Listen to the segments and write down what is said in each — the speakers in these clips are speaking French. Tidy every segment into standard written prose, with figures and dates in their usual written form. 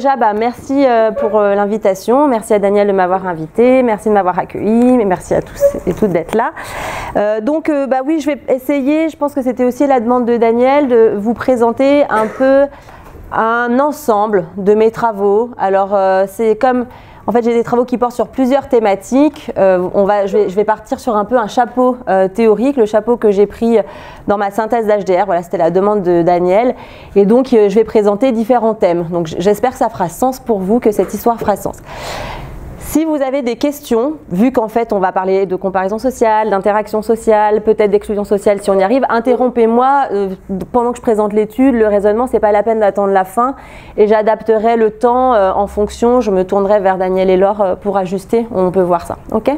déjà, merci pour l'invitation. Merci à Daniel de m'avoir invité. Merci de m'avoir accueilli. Merci à tous et toutes d'être là. Oui, je vais essayer, je pense que c'était aussi la demande de Daniel, de vous présenter un peu un ensemble de mes travaux. Alors, c'est comme... En fait, j'ai des travaux qui portent sur plusieurs thématiques. Je vais partir sur un peu un chapeau théorique, le chapeau que j'ai pris dans ma synthèse d'HDR. Voilà, c'était la demande de Daniel. Et donc, je vais présenter différents thèmes. Donc, j'espère que ça fera sens pour vous, que cette histoire fera sens. Si vous avez des questions, vu qu'en fait on va parler de comparaison sociale, d'interaction sociale, peut-être d'exclusion sociale si on y arrive, interrompez-moi pendant que je présente l'étude. Le raisonnement, c'est pas la peine d'attendre la fin et j'adapterai le temps en fonction. Je me tournerai vers Daniel et Laure pour ajuster. On peut voir ça, ok?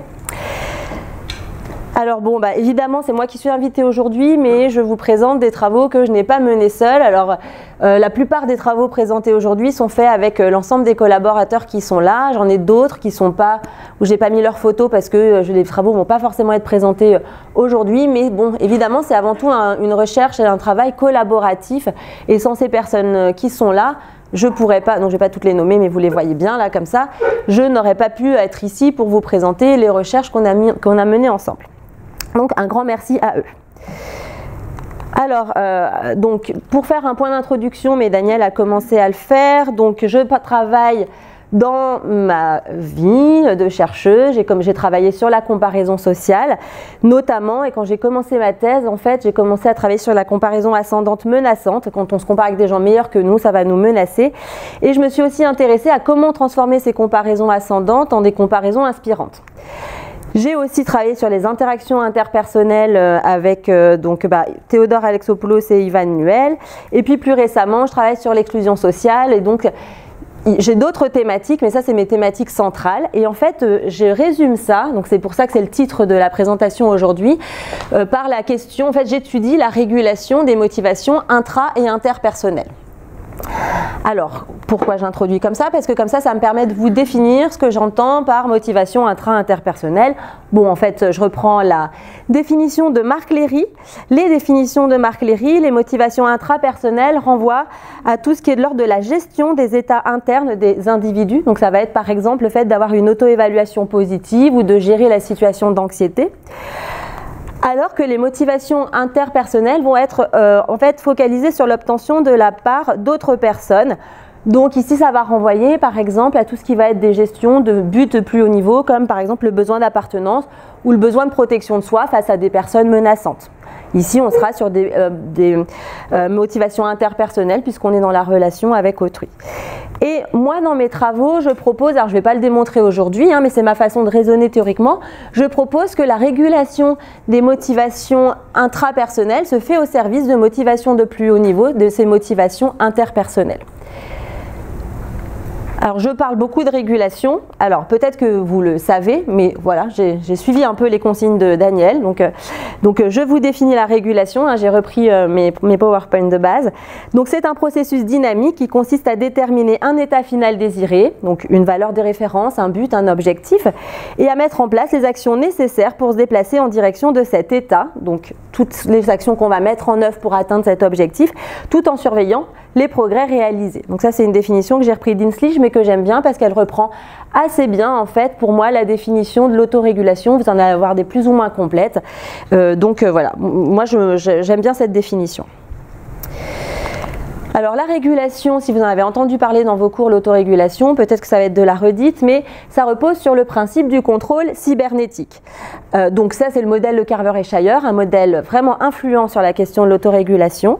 Alors bon, évidemment, c'est moi qui suis invitée aujourd'hui, mais je vous présente des travaux que je n'ai pas menés seule. Alors, la plupart des travaux présentés aujourd'hui sont faits avec l'ensemble des collaborateurs qui sont là. J'en ai d'autres qui sont pas, où j'ai pas mis leurs photos parce que les travaux vont pas forcément être présentés aujourd'hui. Mais bon, évidemment, c'est avant tout une recherche et un travail collaboratif. Et sans ces personnes qui sont là, je pourrais pas, donc je vais pas toutes les nommer, mais vous les voyez bien là comme ça, je n'aurais pas pu être ici pour vous présenter les recherches qu'on a menées ensemble. Donc un grand merci à eux. Alors, donc pour faire un point d'introduction, mais Daniel a commencé à le faire, donc je travaille dans ma vie de chercheuse, j'ai travaillé sur la comparaison sociale, notamment, et quand j'ai commencé ma thèse, en fait, j'ai commencé à travailler sur la comparaison ascendante menaçante. Quand on se compare avec des gens meilleurs que nous, ça va nous menacer. Et je me suis aussi intéressée à comment transformer ces comparaisons ascendantes en des comparaisons inspirantes. J'ai aussi travaillé sur les interactions interpersonnelles avec Théodore Alexopoulos et Ivan Nuel. Et puis plus récemment, je travaille sur l'exclusion sociale. Et donc, j'ai d'autres thématiques, mais ça, c'est mes thématiques centrales. Et en fait, je résume ça, donc c'est pour ça que c'est le titre de la présentation aujourd'hui, par la question, en fait, j'étudie la régulation des motivations intra- et interpersonnelles. Alors, pourquoi j'introduis comme ça? Parce que comme ça me permet de vous définir ce que j'entends par motivation intra-interpersonnelle. Bon, en fait, je reprends la définition de Marc Léry. Les définitions de Marc Léry, les motivations intrapersonnelles renvoient à tout ce qui est de l'ordre de la gestion des états internes des individus. Donc, ça va être par exemple le fait d'avoir une auto-évaluation positive ou de gérer la situation d'anxiété. Alors que les motivations interpersonnelles vont être en fait focalisées sur l'obtention de la part d'autres personnes. Donc ici, ça va renvoyer par exemple à tout ce qui va être des gestions de buts de plus haut niveau, comme par exemple le besoin d'appartenance ou le besoin de protection de soi face à des personnes menaçantes. Ici, on sera sur des motivations interpersonnelles puisqu'on est dans la relation avec autrui. Et moi, dans mes travaux, je propose, alors je ne vais pas le démontrer aujourd'hui, mais c'est ma façon de raisonner théoriquement, je propose que la régulation des motivations intrapersonnelles se fait au service de motivations de plus haut niveau, de ces motivations interpersonnelles. Alors, je parle beaucoup de régulation. Alors, peut-être que vous le savez, mais voilà, j'ai suivi un peu les consignes de Daniel. Donc, je vous définis la régulation. J'ai repris mes PowerPoint de base. Donc, c'est un processus dynamique qui consiste à déterminer un état final désiré, donc une valeur de référence, un but, un objectif, et à mettre en place les actions nécessaires pour se déplacer en direction de cet état. Donc, toutes les actions qu'on va mettre en œuvre pour atteindre cet objectif, tout en surveillant les progrès réalisés. Donc ça, c'est une définition que j'ai repris d'Inslige, mais que j'aime bien parce qu'elle reprend assez bien, en fait, pour moi, la définition de l'autorégulation. Vous en allez avoir des plus ou moins complètes. Voilà, moi, j'aime bien cette définition. Alors la régulation, si vous en avez entendu parler dans vos cours, l'autorégulation, peut-être que ça va être de la redite, mais ça repose sur le principe du contrôle cybernétique. Donc ça, c'est le modèle de Carver et Shire, un modèle vraiment influent sur la question de l'autorégulation.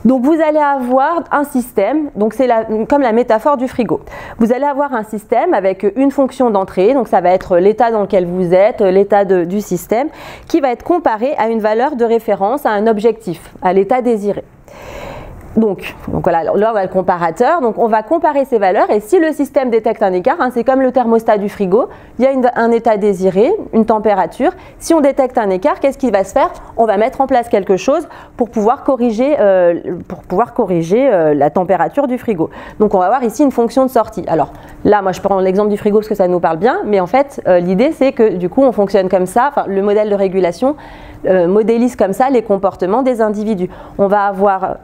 Donc vous allez avoir un système, donc c'est comme la métaphore du frigo. Vous allez avoir un système avec une fonction d'entrée, donc ça va être l'état dans lequel vous êtes, l'état du système, qui va être comparé à une valeur de référence, à un objectif, à l'état désiré. Donc voilà, là on a le comparateur, donc on va comparer ces valeurs et si le système détecte un écart, c'est comme le thermostat du frigo, il y a un état désiré, une température. Si on détecte un écart, qu'est-ce qui va se faire? On va mettre en place quelque chose pour pouvoir corriger la température du frigo. Donc on va avoir ici une fonction de sortie. Alors là, moi je prends l'exemple du frigo parce que ça nous parle bien, mais en fait l'idée c'est que du coup on fonctionne comme ça, le modèle de régulation modélise comme ça les comportements des individus. On va avoir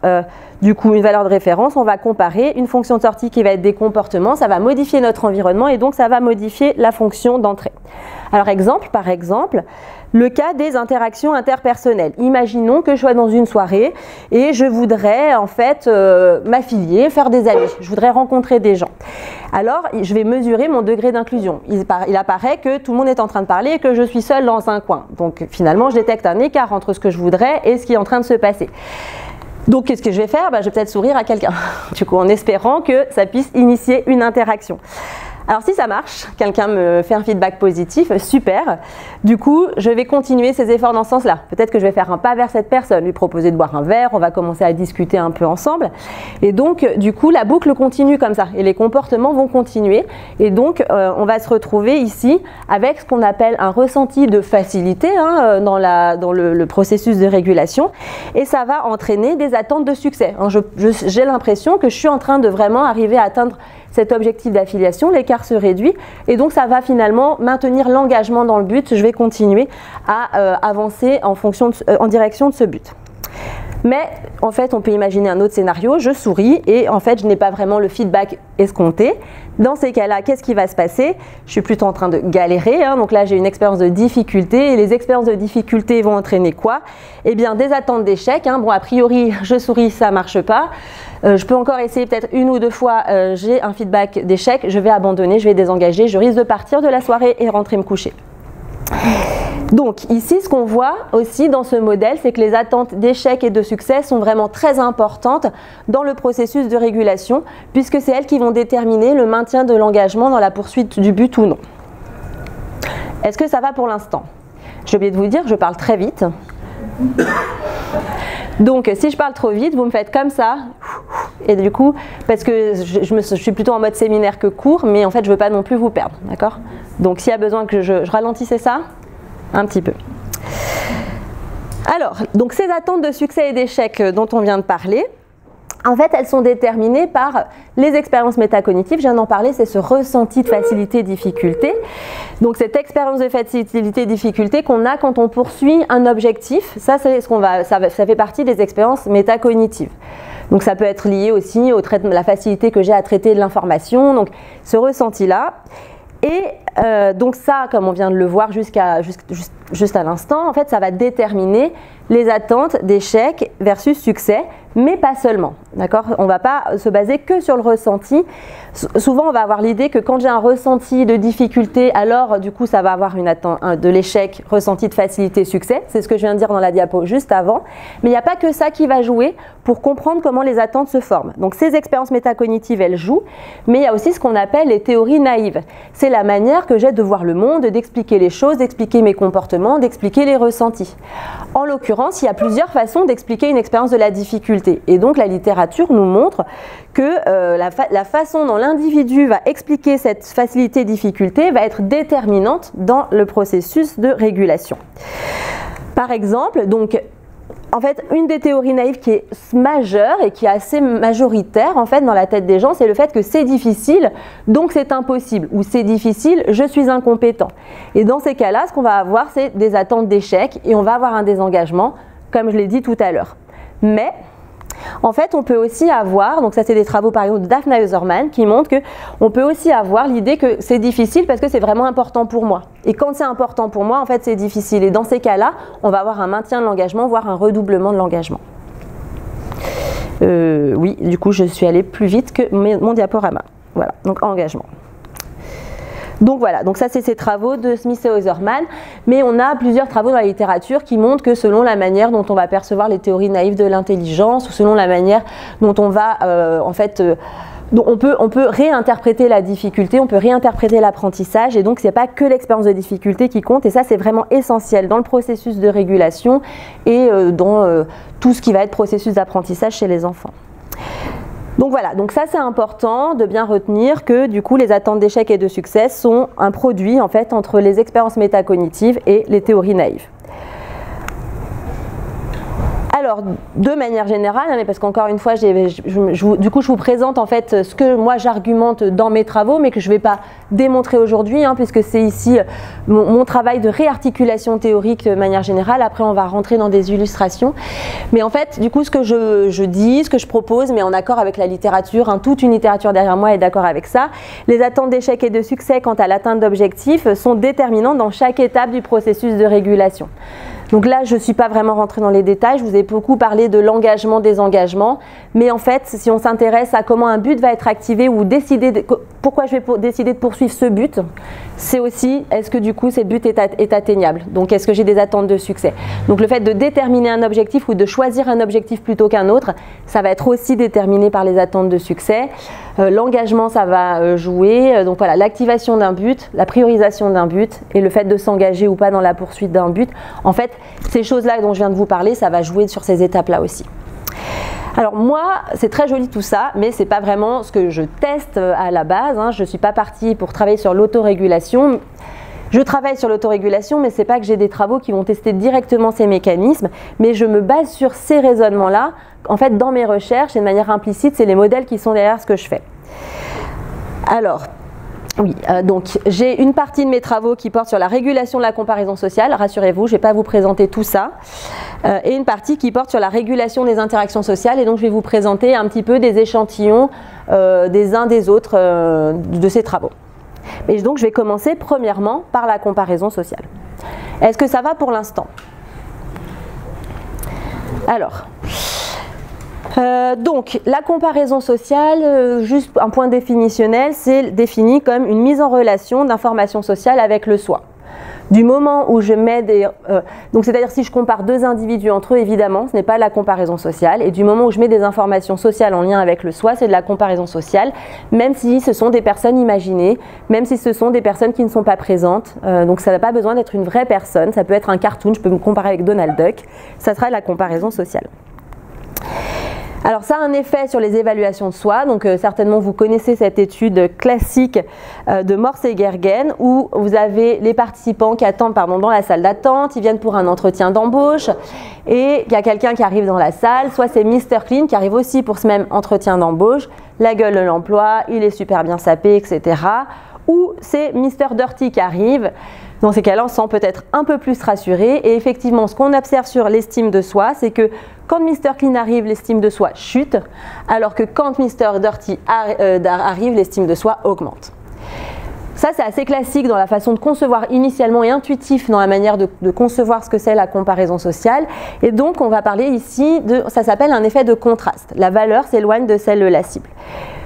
du coup une valeur de référence, on va comparer une fonction de sortie qui va être des comportements, ça va modifier notre environnement et donc ça va modifier la fonction d'entrée. Alors par exemple, le cas des interactions interpersonnelles. Imaginons que je sois dans une soirée et je voudrais en fait m'affilier, faire des amis, je voudrais rencontrer des gens. Alors je vais mesurer mon degré d'inclusion. Il apparaît que tout le monde est en train de parler et que je suis seule dans un coin. Donc finalement je détecte un écart entre ce que je voudrais et ce qui est en train de se passer. Donc qu'est-ce que je vais faire? Je vais peut-être sourire à quelqu'un, du coup en espérant que ça puisse initier une interaction. Alors si ça marche, quelqu'un me fait un feedback positif, super. Du coup, je vais continuer ces efforts dans ce sens-là. Peut-être que je vais faire un pas vers cette personne, lui proposer de boire un verre, on va commencer à discuter un peu ensemble. Et donc, du coup, la boucle continue comme ça. Et les comportements vont continuer. Et donc, on va se retrouver ici avec ce qu'on appelle un ressenti de facilité dans le processus de régulation. Et ça va entraîner des attentes de succès. J'ai l'impression que je suis en train de vraiment arriver à atteindre cet objectif d'affiliation, l'écart se réduit et donc ça va finalement maintenir l'engagement dans le but. Je vais continuer à avancer en direction de ce but. Mais en fait, on peut imaginer un autre scénario, je souris et en fait, je n'ai pas vraiment le feedback escompté. Dans ces cas-là, qu'est-ce qui va se passer? Je suis plutôt en train de galérer, donc là, j'ai une expérience de difficulté et les expériences de difficulté vont entraîner quoi? Eh bien, des attentes d'échec. Bon, a priori, je souris, ça ne marche pas. Je peux encore essayer peut-être une ou deux fois, j'ai un feedback d'échec, je vais abandonner, je vais désengager, je risque de partir de la soirée et rentrer me coucher. Donc ici, ce qu'on voit aussi dans ce modèle, c'est que les attentes d'échec et de succès sont vraiment très importantes dans le processus de régulation, puisque c'est elles qui vont déterminer le maintien de l'engagement dans la poursuite du but ou non. Est-ce que ça va pour l'instant? J'ai oublié de vous dire, je parle très vite. Donc si je parle trop vite, vous me faites comme ça. Et du coup, parce que je suis plutôt en mode séminaire que cours, mais en fait je ne veux pas non plus vous perdre, d'accord? Donc s'il y a besoin que je ralentisse ça, un petit peu. Alors, donc ces attentes de succès et d'échec dont on vient de parler, en fait, elles sont déterminées par les expériences métacognitives. Je viens d'en parler, c'est ce ressenti de facilité-difficulté. Donc, cette expérience de facilité-difficulté qu'on a quand on poursuit un objectif, ça fait partie des expériences métacognitives. Donc, ça peut être lié aussi au traitement, la facilité que j'ai à traiter de l'information. Donc, ce ressenti-là. Et donc ça, comme on vient de le voir juste à l'instant, en fait, ça va déterminer les attentes d'échec versus succès, mais pas seulement, d'accord? On ne va pas se baser que sur le ressenti. Souvent, on va avoir l'idée que quand j'ai un ressenti de difficulté, alors du coup, ça va avoir de l'échec, ressenti de facilité, succès. C'est ce que je viens de dire dans la diapo juste avant. Mais il n'y a pas que ça qui va jouer pour comprendre comment les attentes se forment. Donc, ces expériences métacognitives, elles jouent, mais il y a aussi ce qu'on appelle les théories naïves. C'est la manière que j'ai de voir le monde, d'expliquer les choses, d'expliquer mes comportements, d'expliquer les ressentis. En l'occurrence, il y a plusieurs façons d'expliquer une expérience de la difficulté. Et donc, la littérature nous montre que la façon dont l'individu va expliquer cette facilité-difficulté va être déterminante dans le processus de régulation. Par exemple, donc, en fait, une des théories naïves qui est majeure et qui est assez majoritaire en fait dans la tête des gens, c'est le fait que c'est difficile, donc c'est impossible, ou c'est difficile, je suis incompétent. Et dans ces cas-là, ce qu'on va avoir, c'est des attentes d'échec et on va avoir un désengagement, comme je l'ai dit tout à l'heure. Mais en fait, on peut aussi avoir, donc ça c'est des travaux par exemple de Daphna Userman qui montrent qu'on peut aussi avoir l'idée que c'est difficile parce que c'est vraiment important pour moi. Et quand c'est important pour moi, en fait c'est difficile. Et dans ces cas-là, on va avoir un maintien de l'engagement, voire un redoublement de l'engagement. Oui, du coup je suis allée plus vite que mon diaporama. Voilà, donc engagement. Donc voilà, donc ça c'est ces travaux de Smith et Userman, mais on a plusieurs travaux dans la littérature qui montrent que selon la manière dont on va percevoir les théories naïves de l'intelligence, ou selon la manière dont on va donc on peut réinterpréter la difficulté, on peut réinterpréter l'apprentissage, et donc c'est pas que l'expérience de difficulté qui compte, et ça c'est vraiment essentiel dans le processus de régulation et dans tout ce qui va être processus d'apprentissage chez les enfants. Donc voilà, donc ça c'est important de bien retenir que du coup les attentes d'échec et de succès sont un produit en fait entre les expériences métacognitives et les théories naïves. Alors, de manière générale, mais parce qu'encore une fois, du coup, je vous présente en fait ce que moi j'argumente dans mes travaux, mais que je ne vais pas démontrer aujourd'hui, puisque c'est ici mon travail de réarticulation théorique de manière générale. Après, on va rentrer dans des illustrations. Mais en fait, du coup, ce que je dis, ce que je propose, mais en accord avec la littérature, toute une littérature derrière moi est d'accord avec ça, les attentes d'échec et de succès quant à l'atteinte d'objectifs sont déterminantes dans chaque étape du processus de régulation. Donc là, je ne suis pas vraiment rentrée dans les détails, je vous ai beaucoup parlé de l'engagement, des engagements, mais en fait, si on s'intéresse à comment un but va être activé ou pourquoi je vais décider de poursuivre ce but, c'est aussi, est-ce que du coup, ce but est atteignable? Donc, est-ce que j'ai des attentes de succès? Donc, le fait de déterminer un objectif ou de choisir un objectif plutôt qu'un autre, ça va être aussi déterminé par les attentes de succès. L'engagement, ça va jouer. Donc voilà, l'activation d'un but, la priorisation d'un but et le fait de s'engager ou pas dans la poursuite d'un but. En fait, ces choses-là dont je viens de vous parler, ça va jouer sur ces étapes-là aussi. Alors moi, c'est très joli tout ça, mais ce n'est pas vraiment ce que je teste à la base. Je ne suis pas partie pour travailler sur l'autorégulation. Je travaille sur l'autorégulation, mais ce n'est pas que j'ai des travaux qui vont tester directement ces mécanismes, mais je me base sur ces raisonnements-là. En fait, dans mes recherches, et de manière implicite, c'est les modèles qui sont derrière ce que je fais. Alors, oui, donc j'ai une partie de mes travaux qui porte sur la régulation de la comparaison sociale, rassurez-vous, je ne vais pas vous présenter tout ça, et une partie qui porte sur la régulation des interactions sociales, et donc je vais vous présenter un petit peu des échantillons des uns des autres de ces travaux. Et donc je vais commencer premièrement par la comparaison sociale. Est-ce que ça va pour l'instant? Alors, donc la comparaison sociale, juste un point définitionnel, c'est défini comme une mise en relation d'informations sociales avec le soi. Du moment où je mets donc c'est-à-dire si je compare deux individus entre eux, évidemment, ce n'est pas la comparaison sociale. Et du moment où je mets des informations sociales en lien avec le soi, c'est de la comparaison sociale, même si ce sont des personnes imaginées, même si ce sont des personnes qui ne sont pas présentes. Donc ça n'a pas besoin d'être une vraie personne, ça peut être un cartoon, je peux me comparer avec Donald Duck, ça sera la comparaison sociale. Alors ça a un effet sur les évaluations de soi, donc certainement vous connaissez cette étude classique de Morse et Gergen où vous avez les participants qui attendent dans la salle d'attente, ils viennent pour un entretien d'embauche et il y a quelqu'un qui arrive dans la salle, soit c'est Mr. Clean qui arrive aussi pour ce même entretien d'embauche, la gueule de l'emploi, il est super bien sapé, etc. Ou c'est Mr. Dirty qui arrive. Dans ces cas-là, on se sent peut-être un peu plus rassuré. Et effectivement, ce qu'on observe sur l'estime de soi, c'est que quand Mr. Clean arrive, l'estime de soi chute, alors que quand Mr. Dirty arrive, l'estime de soi augmente. Ça, c'est assez classique dans la façon de concevoir initialement et intuitif dans la manière de concevoir ce que c'est la comparaison sociale. Et donc, on va parler ici ça s'appelle un effet de contraste. La valeur s'éloigne de celle de la cible.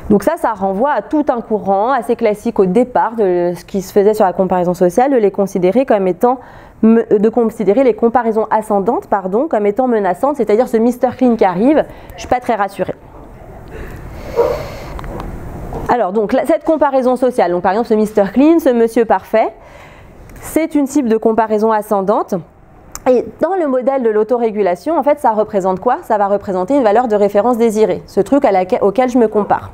Donc ça renvoie à tout un courant assez classique au départ de ce qui se faisait sur la comparaison sociale, de les considérer comme étant, de considérer les comparaisons ascendantes, comme étant menaçantes, c'est-à-dire ce Mr. Clean qui arrive, je ne suis pas très rassurée. Alors donc cette comparaison sociale, donc par exemple ce Mr. Clean, ce monsieur parfait, c'est une cible de comparaison ascendante. Et dans le modèle de l'autorégulation, en fait, ça représente quoi? Ça va représenter une valeur de référence désirée, ce truc auquel je me compare.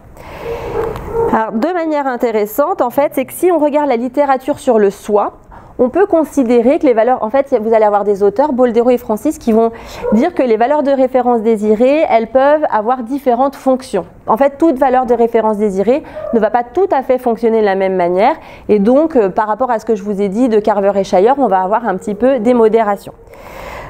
Alors, de manière intéressante, en fait, c'est que si on regarde la littérature sur le soi, on peut considérer que les valeurs, en fait, vous allez avoir des auteurs, Boldero et Francis, qui vont dire que les valeurs de référence désirées, elles peuvent avoir différentes fonctions. En fait, toute valeur de référence désirée ne va pas tout à fait fonctionner de la même manière. Et donc, par rapport à ce que je vous ai dit de Carver et Shire, on va avoir un petit peu des modérations.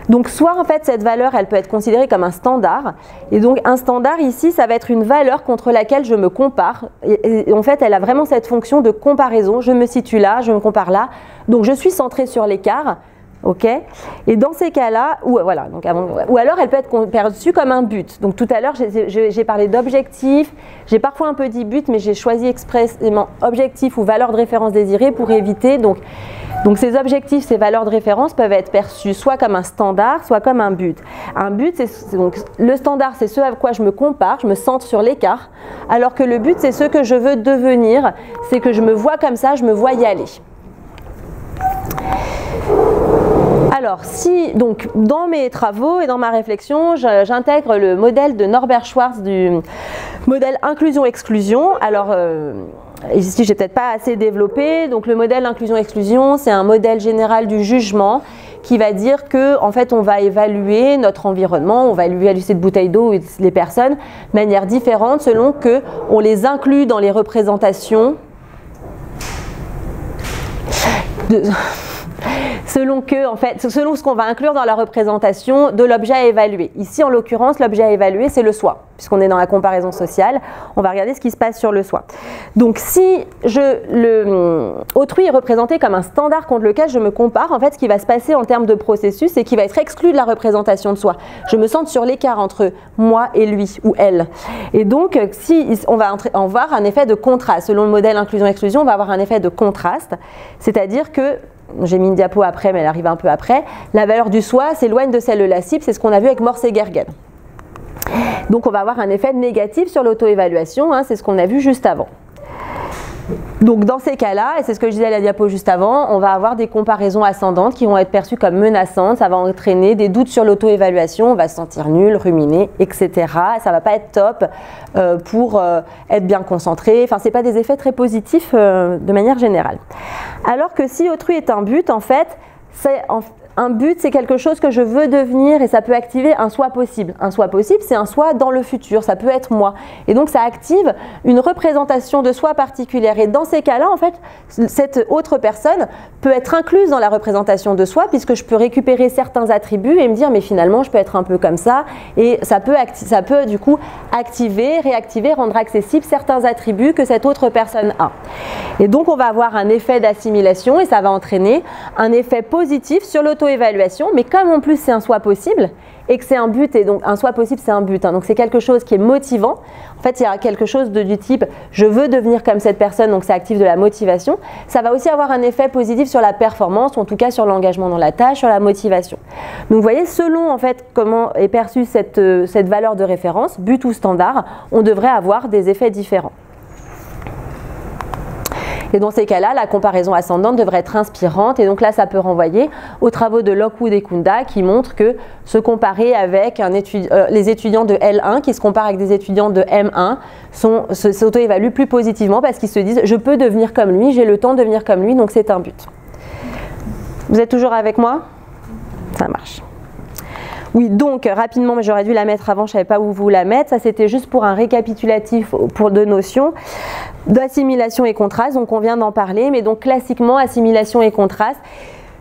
Donc, soit en fait, cette valeur, elle peut être considérée comme un standard. Et donc, un standard ici, ça va être une valeur contre laquelle je me compare. Et en fait, elle a vraiment cette fonction de comparaison. Je me situe là, je me compare là. Donc, je suis centrée sur l'écart. Ok. Et dans ces cas-là, ou alors elle peut être perçue comme un but. Donc tout à l'heure, j'ai parlé d'objectif. J'ai parfois un peu dit but, mais j'ai choisi expressément objectif ou valeur de référence désirée pour éviter. Donc ces objectifs, ces valeurs de référence peuvent être perçus soit comme un standard, soit comme un but. Un but, donc le standard, c'est ce à quoi je me compare, je me centre sur l'écart, alors que le but, c'est ce que je veux devenir, c'est que je me vois comme ça, je me vois y aller. Alors, donc, dans mes travaux et dans ma réflexion, j'intègre le modèle de Norbert Schwartz du modèle inclusion-exclusion. Alors, ici, je n'ai peut-être pas assez développé. Donc, le modèle inclusion-exclusion, c'est un modèle général du jugement qui va dire que en fait on va évaluer notre environnement, on va évaluer cette bouteille d'eau et les personnes de manière différente selon que on les inclut dans les représentations selon ce qu'on va inclure dans la représentation de l'objet à évaluer. Ici, en l'occurrence, l'objet à évaluer, c'est le soi. Puisqu'on est dans la comparaison sociale, on va regarder ce qui se passe sur le soi. Donc, si autrui est représenté comme un standard contre lequel je me compare, en fait, ce qui va se passer en termes de processus, c'est qu'il va être exclu de la représentation de soi. Je me sens sur l'écart entre moi et lui ou elle. Et donc, si on va avoir un effet de contraste. Selon le modèle inclusion-exclusion, on va avoir un effet de contraste, c'est-à-dire que j'ai mis une diapo après, mais elle arrive un peu après. La valeur du soi s'éloigne de celle de la cible, c'est ce qu'on a vu avec Morse et Gergen. Donc on va avoir un effet négatif sur l'auto-évaluation, hein, c'est ce qu'on a vu juste avant. Donc dans ces cas-là, et c'est ce que je disais à la diapo juste avant, on va avoir des comparaisons ascendantes qui vont être perçues comme menaçantes, ça va entraîner des doutes sur l'auto-évaluation, on va se sentir nul, ruminer, etc. Ça va pas être top pour être bien concentré, enfin c'est pas des effets très positifs de manière générale. Alors que si autrui est un but, en fait, un but, c'est quelque chose que je veux devenir et ça peut activer un soi possible. Un soi possible, c'est un soi dans le futur, ça peut être moi. Et donc, ça active une représentation de soi particulière. Et dans ces cas-là, en fait, cette autre personne peut être incluse dans la représentation de soi puisque je peux récupérer certains attributs et me dire, mais finalement, je peux être un peu comme ça. Et ça peut du coup activer, réactiver, rendre accessible certains attributs que cette autre personne a. Et donc, on va avoir un effet d'assimilation et ça va entraîner un effet positif sur l'auto-évaluation, mais comme en plus c'est un soi possible et que c'est un but, et donc un soi possible c'est un but, hein, donc c'est quelque chose qui est motivant. En fait, il y a quelque chose du type je veux devenir comme cette personne, donc ça active de la motivation. Ça va aussi avoir un effet positif sur la performance, ou en tout cas sur l'engagement dans la tâche, sur la motivation. Donc vous voyez, selon en fait comment est perçue cette valeur de référence, but ou standard, on devrait avoir des effets différents. Et dans ces cas-là, la comparaison ascendante devrait être inspirante. Et donc là, ça peut renvoyer aux travaux de Lockwood et Kunda qui montrent que se comparer avec les étudiants de L1 qui se comparent avec des étudiants de M1 s'auto-évaluent plus positivement parce qu'ils se disent « je peux devenir comme lui, j'ai le temps de devenir comme lui, donc c'est un but ». Vous êtes toujours avec moi? Ça marche. Oui, donc rapidement, mais j'aurais dû la mettre avant, je ne savais pas où vous la mettre. Ça, c'était juste pour un récapitulatif pour deux notions d'assimilation et contraste. Donc, on vient d'en parler, mais donc classiquement, assimilation et contraste.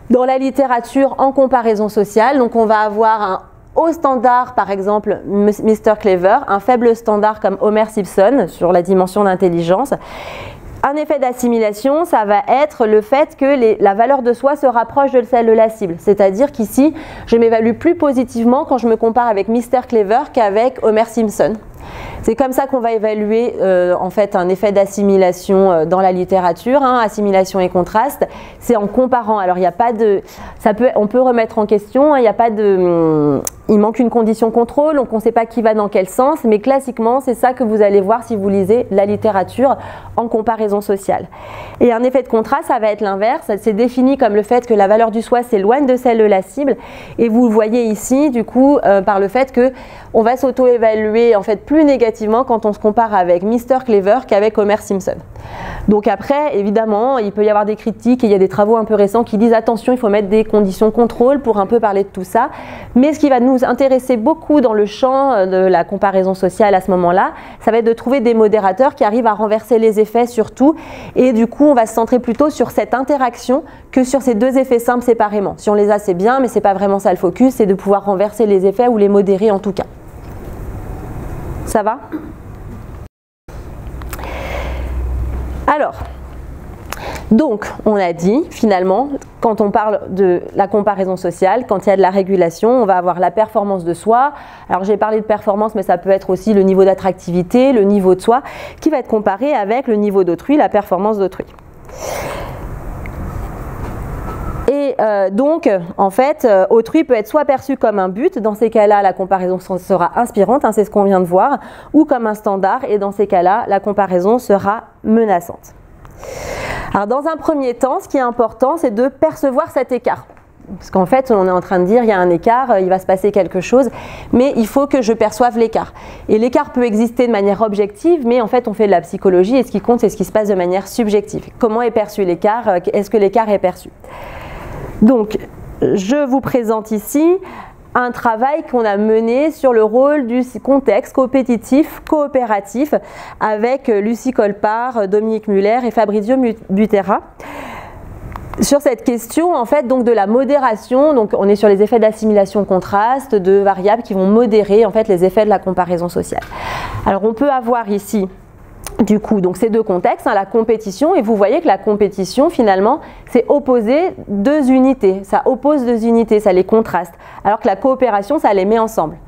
Dans la littérature, en comparaison sociale, donc on va avoir un haut standard, par exemple, Mr. Clever, un faible standard comme Homer Simpson sur la dimension d'intelligence. Un effet d'assimilation, ça va être le fait que la valeur de soi se rapproche de celle de la cible. C'est-à-dire qu'ici, je m'évalue plus positivement quand je me compare avec Mr. Clever qu'avec Homer Simpson. C'est comme ça qu'on va évaluer en fait un effet d'assimilation dans la littérature, hein, assimilation et contraste. C'est en comparant. Alors il n'y a pas de, on peut remettre en question. Hein, il n'y a pas de, il manque une condition contrôle, donc on ne sait pas qui va dans quel sens. Mais classiquement, c'est ça que vous allez voir si vous lisez la littérature en comparaison sociale. Et un effet de contraste, ça va être l'inverse. C'est défini comme le fait que la valeur du soi s'éloigne de celle de la cible. Et vous le voyez ici, du coup, par le fait que on va s'auto-évaluer en fait plus négativement quand on se compare avec Mr. Clever qu'avec Homer Simpson. Donc après, évidemment, il peut y avoir des critiques et il y a des travaux un peu récents qui disent attention, il faut mettre des conditions contrôle pour un peu parler de tout ça. Mais ce qui va nous intéresser beaucoup dans le champ de la comparaison sociale à ce moment-là, ça va être de trouver des modérateurs qui arrivent à renverser les effets surtout. Et du coup, on va se centrer plutôt sur cette interaction que sur ces deux effets simples séparément. Si on les a, c'est bien, mais c'est pas vraiment ça le focus, c'est de pouvoir renverser les effets ou les modérer en tout cas. Ça va? Alors, donc, on a dit, finalement, quand on parle de la comparaison sociale, quand il y a de la régulation, on va avoir la performance de soi. Alors, j'ai parlé de performance, mais ça peut être aussi le niveau d'attractivité, le niveau de soi, qui va être comparé avec le niveau d'autrui, la performance d'autrui. Et donc, en fait, autrui peut être soit perçu comme un but, dans ces cas-là, la comparaison sera inspirante, hein, c'est ce qu'on vient de voir, ou comme un standard, et dans ces cas-là, la comparaison sera menaçante. Alors, dans un premier temps, ce qui est important, c'est de percevoir cet écart. Parce qu'en fait, on est en train de dire, il y a un écart, il va se passer quelque chose, mais il faut que je perçoive l'écart. Et l'écart peut exister de manière objective, mais en fait, on fait de la psychologie, et ce qui compte, c'est ce qui se passe de manière subjective. Comment est perçu l'écart? Est-ce que l'écart est perçu? Donc, je vous présente ici un travail qu'on a mené sur le rôle du contexte compétitif, coopératif, avec Lucie Colpart, Dominique Muller et Fabrizio Butera. Sur cette question, en fait, donc de la modération, donc on est sur les effets d'assimilation-contraste, de variables qui vont modérer en fait les effets de la comparaison sociale. Alors on peut avoir ici du coup, donc ces deux contextes, hein, la compétition, et vous voyez que la compétition, finalement, c'est opposer deux unités, ça oppose deux unités, ça les contraste, alors que la coopération, ça les met ensemble.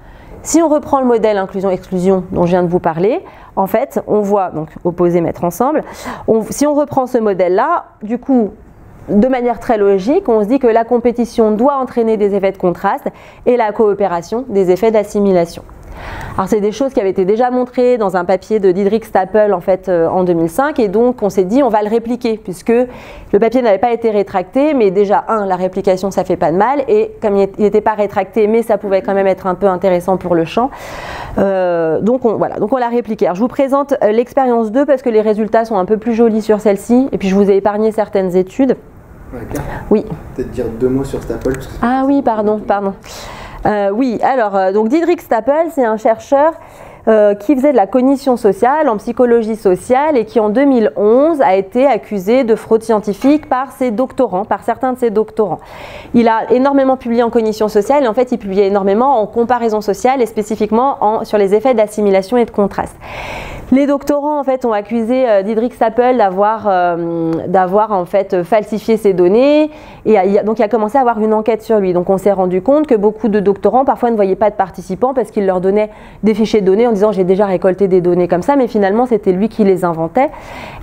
Si on reprend le modèle inclusion-exclusion dont je viens de vous parler, en fait, on voit, donc opposer, mettre ensemble, si on reprend ce modèle-là, du coup, de manière très logique, on se dit que la compétition doit entraîner des effets de contraste et la coopération des effets d'assimilation. Alors c'est des choses qui avaient été déjà montrées dans un papier de Diederik Stapel en fait en 2005 et donc on s'est dit on va le répliquer puisque le papier n'avait pas été rétracté mais déjà la réplication ça fait pas de mal et comme il n'était pas rétracté mais ça pouvait quand même être un peu intéressant pour le champ donc on l'a répliqué. Alors je vous présente l'expérience 2 parce que les résultats sont un peu plus jolis sur celle-ci et puis je vous ai épargné certaines études. Oui. Peut-être dire deux mots sur Stapel. Ah oui, pardon. Oui, alors, donc Diederik Stapel, c'est un chercheur qui faisait de la cognition sociale en psychologie sociale et qui en 2011 a été accusé de fraude scientifique par certains de ses doctorants. Il a énormément publié en cognition sociale et en fait il publiait énormément en comparaison sociale et spécifiquement sur les effets d'assimilation et de contraste. Les doctorants en fait ont accusé Diederik Stapel d'avoir en fait falsifié ces données et donc il a commencé à avoir une enquête sur lui. Donc on s'est rendu compte que beaucoup de doctorants parfois ne voyaient pas de participants parce qu'il leur donnait des fichiers de données en disant j'ai déjà récolté des données comme ça, mais finalement c'était lui qui les inventait.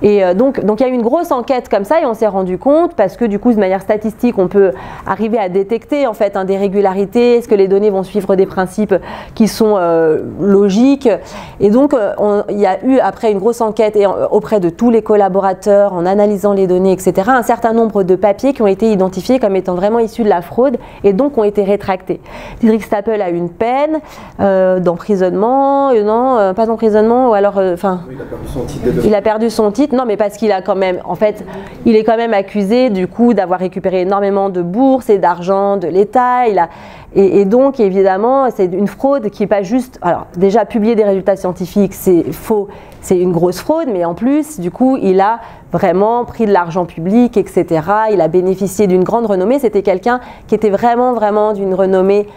Et donc il y a eu une grosse enquête comme ça et on s'est rendu compte parce que du coup de manière statistique on peut arriver à détecter en fait des régularités, est-ce que les données vont suivre des principes qui sont logiques et donc il y a eu après une grosse enquête et auprès de tous les collaborateurs en analysant les données etc. un certain nombre de papiers qui ont été identifiés comme étant vraiment issus de la fraude et donc ont été rétractés. Diederik Stapel a eu une peine d'emprisonnement, non, pas d'emprisonnement ou alors oui, il a perdu son titre. Il a perdu son titre, non mais parce qu'il a quand même, en fait, il est quand même accusé du coup d'avoir récupéré énormément de bourses et d'argent de l'État. Et donc évidemment c'est une fraude qui n'est pas juste, alors déjà publier des résultats scientifiques c'est faux, c'est une grosse fraude, mais en plus du coup il a vraiment pris de l'argent public, etc. Il a bénéficié d'une grande renommée, c'était quelqu'un qui était vraiment d'une renommée